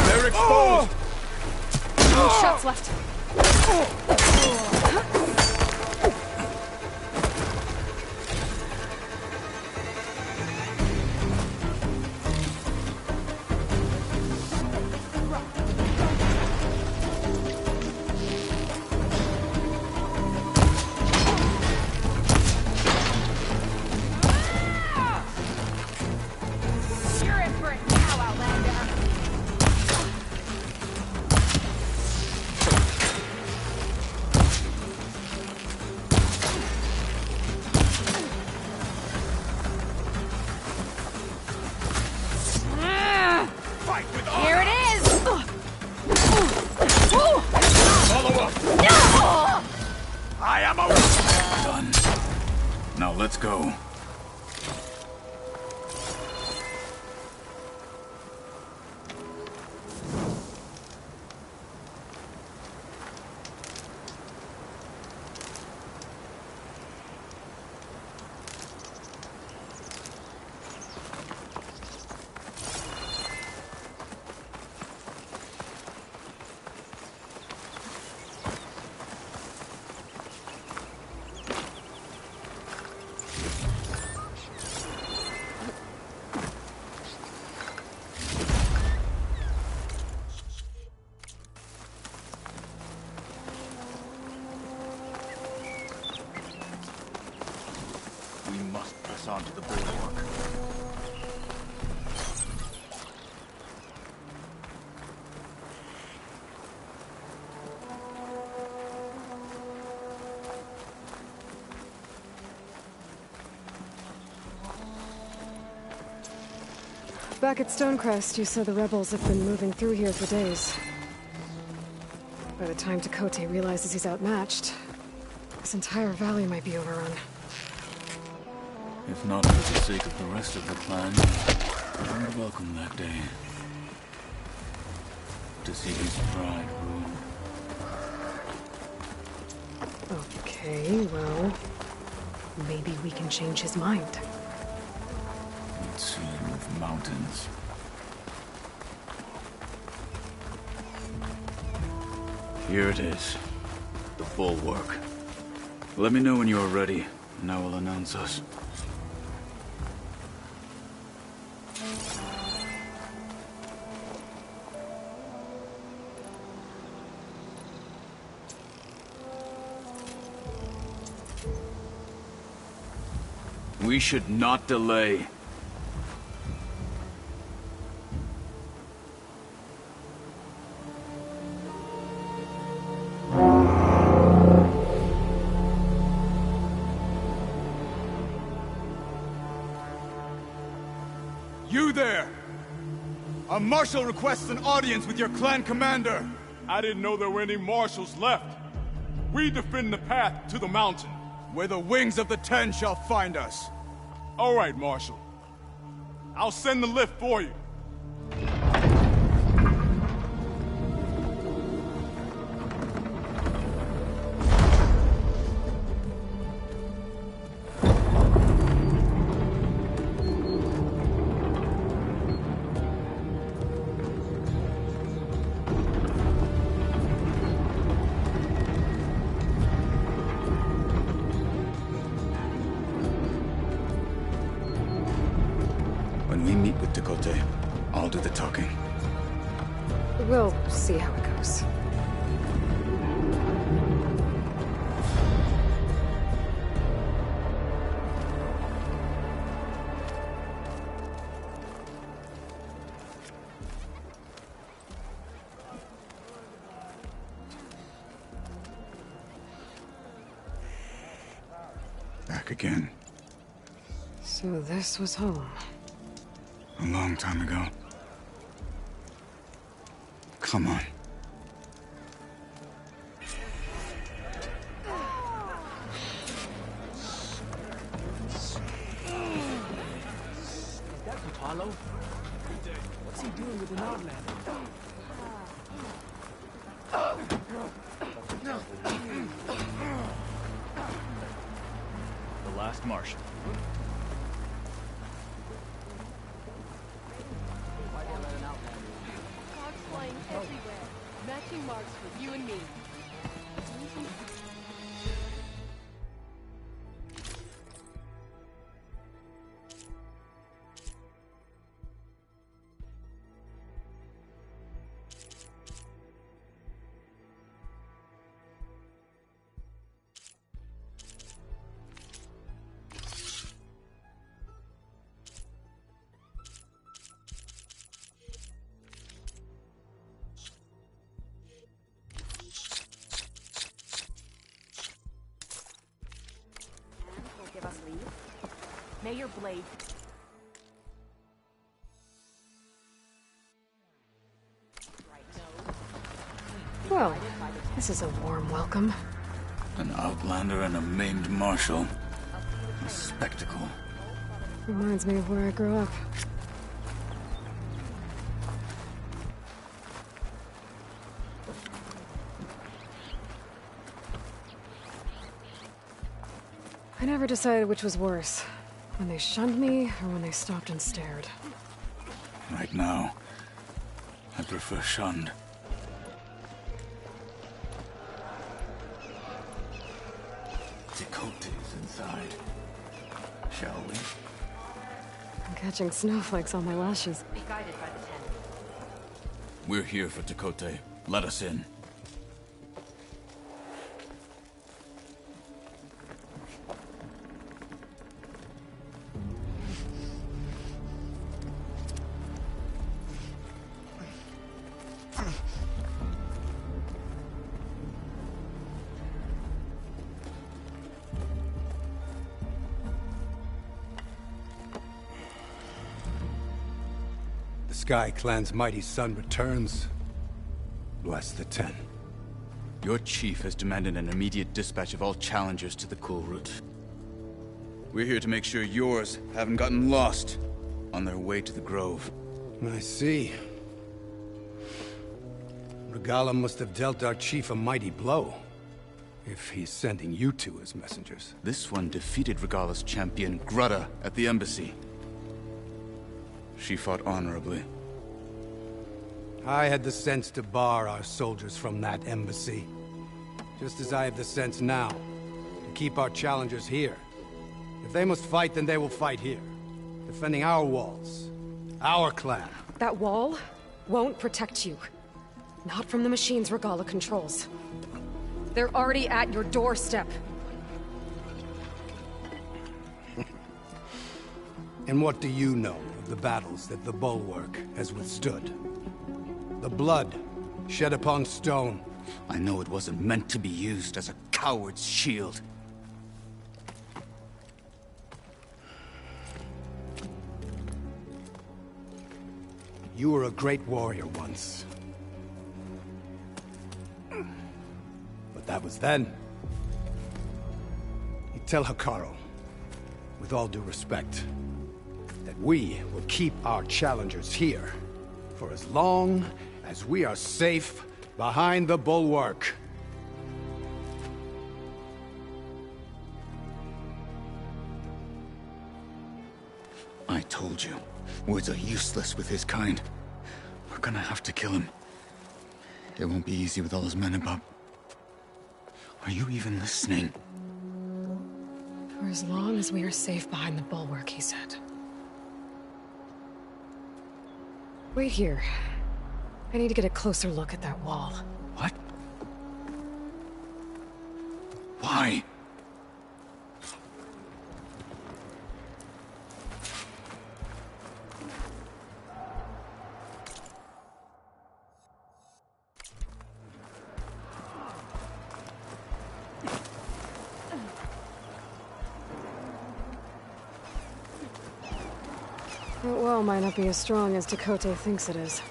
Speaker 11: They're exposed!
Speaker 6: No shots left. You're in for it now, Outlander.
Speaker 11: Fight with
Speaker 6: Here it is!
Speaker 11: Follow up! I am a...
Speaker 14: Done. Now let's go.
Speaker 2: Back at Stonecrest, you said the rebels have been moving through here for days. By the time Tekote realizes he's outmatched, this entire valley might be overrun.
Speaker 14: If not for the sake of the rest of the clan, I would welcome that day. To see his pride ruined.
Speaker 2: Okay, well, maybe we can change his mind.
Speaker 14: Let's see him with mountains. Here it is. The bulwark. Let me know when you are ready, and I will announce us. We should not delay.
Speaker 16: You there! A marshal requests an audience with your clan commander.
Speaker 11: I didn't know there were any marshals left. We defend the path to the mountain.
Speaker 16: Where the wings of the Ten shall find us.
Speaker 11: All right, Marshal. I'll send the lift for you.
Speaker 14: When we meet with Tekote, I'll do the talking.
Speaker 2: We'll see how it goes.
Speaker 14: Back again.
Speaker 2: So this was home.
Speaker 14: A long time ago. Come on.
Speaker 10: That's Apollo. What's he doing with an outlander?
Speaker 16: The last marshal.
Speaker 21: Flying everywhere. Matching marks for you and me.
Speaker 9: Give us leave. May your blade.
Speaker 2: Well, this is a warm welcome.
Speaker 14: An outlander and a maimed marshal. A spectacle.
Speaker 2: Reminds me of where I grew up. I never decided which was worse. When they shunned me, or when they stopped and stared.
Speaker 14: Right now, I prefer shunned. Tekote's inside. Shall we?
Speaker 2: I'm catching snowflakes on my lashes.
Speaker 8: Be guided by the Ten.
Speaker 14: We're here for Tekote. Let us in.
Speaker 4: Sky Clan's mighty son returns, bless the Ten.
Speaker 14: Your chief has demanded an immediate dispatch of all challengers to the cool route. We're here to make sure yours haven't gotten lost on their way to the Grove.
Speaker 4: I see. Regala must have dealt our chief a mighty blow, if he's sending you two as messengers.
Speaker 14: This one defeated Regala's champion, Grutta, at the embassy. She fought honorably.
Speaker 4: I had the sense to bar our soldiers from that embassy. Just as I have the sense now, to keep our challengers here. If they must fight, then they will fight here. Defending our walls. Our clan.
Speaker 2: That wall won't protect you. Not from the machines Regala controls. They're already at your doorstep.
Speaker 4: And what do you know of the battles that the Bulwark has withstood? The blood shed upon stone.
Speaker 14: I know it wasn't meant to be used as a coward's shield.
Speaker 4: You were a great warrior once. But that was then. You tell Hikaru, with all due respect, that we will keep our challengers here for as long as we are safe behind the Bulwark.
Speaker 14: I told you, words are useless with his kind. We're gonna have to kill him. It won't be easy with all his men about. Are you even listening?
Speaker 2: For as long as we are safe behind the Bulwark, he said. Wait here. I need to get a closer look at that wall.
Speaker 14: What? Why?
Speaker 2: That wall might not be as strong as Tekote thinks it is.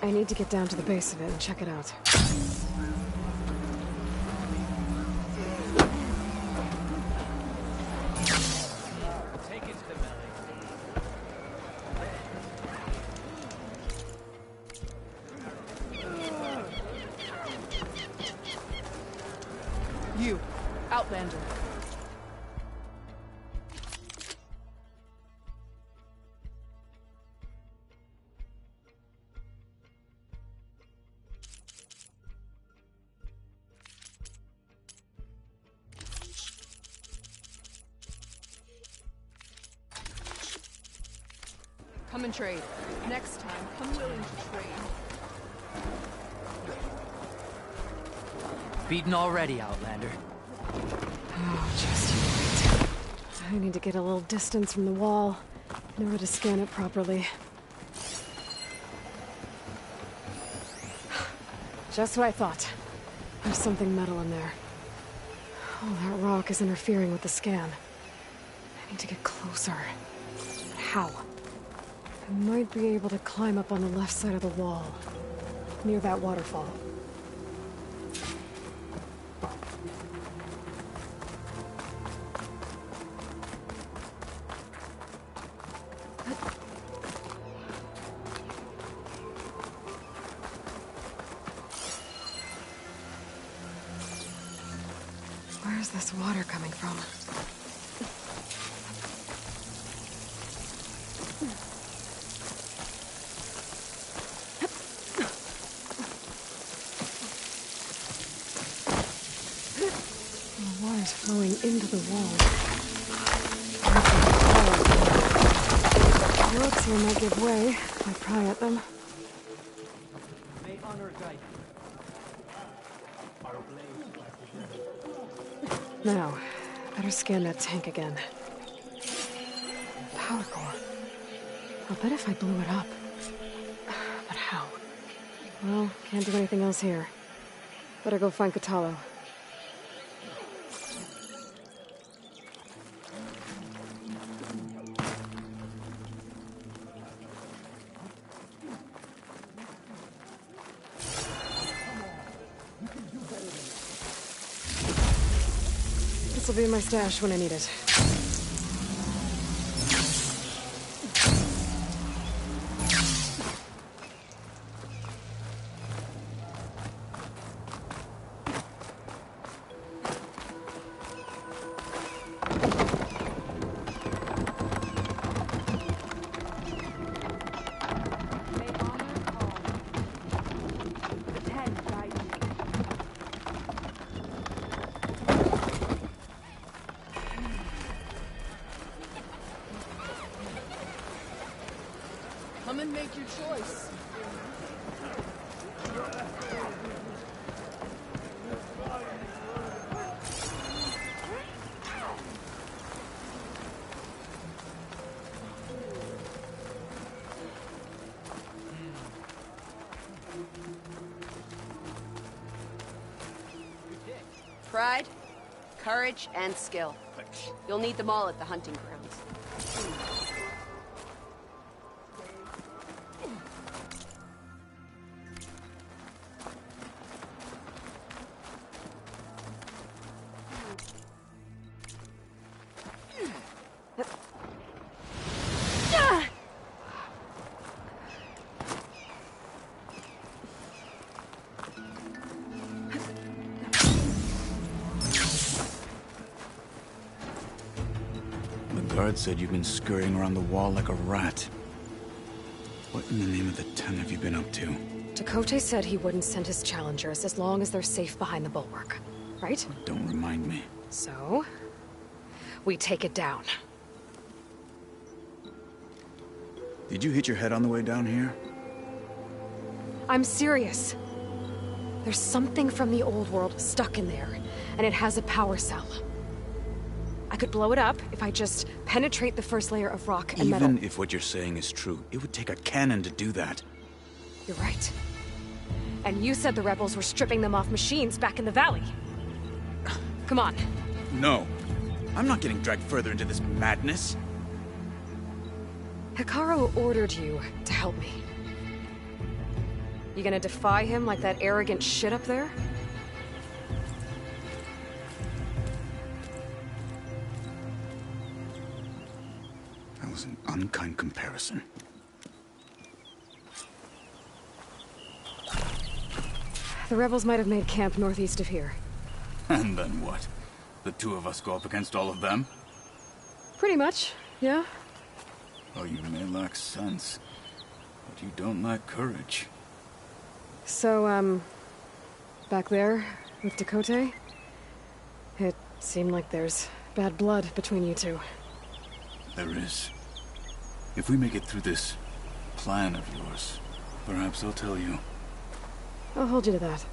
Speaker 2: I need to get down to the base of it and check it out.
Speaker 6: You, Outlander. Come and trade. Next time, come willing to trade.
Speaker 22: Beaten already, Outlander.
Speaker 2: Oh, just you wait. I need to get a little distance from the wall in order to scan it properly. Just what I thought. There's something metal in there. Oh, that rock is interfering with the scan. I need to get closer. But how? I might be able to climb up on the left side of the wall, near that waterfall. Where's this water coming from? The water's flowing into the wall. The ropes here might give way if I pry at them.
Speaker 22: May honor guide you.
Speaker 2: Now, better scan that tank again. Power core. I'll bet if I blew it up. But how? Well, can't do anything else here. Better go find Katalo. This'll be my stash when I need it.
Speaker 21: Come and make your choice.
Speaker 5: Pride, courage, and skill. You'll need them all at the hunting grounds.
Speaker 14: The guard said you've been scurrying around the wall like a rat. What in the name of the ten have you been up to?
Speaker 2: Tekote said he wouldn't send his challengers as long as they're safe behind the bulwark, right?
Speaker 14: Don't remind me.
Speaker 2: So, we take it down.
Speaker 14: Did you hit your head on the way down here?
Speaker 2: I'm serious. There's something from the old world stuck in there, and it has a power cell. I could blow it up if I just penetrate the first layer of rock and metal.
Speaker 14: Even if what you're saying is true, it would take a cannon to do that.
Speaker 2: You're right. And you said the rebels were stripping them off machines back in the valley. Come on.
Speaker 14: No. I'm not getting dragged further into this madness.
Speaker 2: Hikaru ordered you to help me. You gonna defy him like that arrogant shit up there?
Speaker 14: That was an unkind comparison.
Speaker 2: The rebels might have made camp northeast of here.
Speaker 14: And then what? The two of us go up against all of them?
Speaker 2: Pretty much, yeah.
Speaker 14: Oh, you may lack sense, but you don't lack courage.
Speaker 2: So, back there, with Tekote, it seemed like there's bad blood between you two.
Speaker 14: There is. If we make it through this plan of yours, perhaps I'll tell you.
Speaker 2: I'll hold you to that.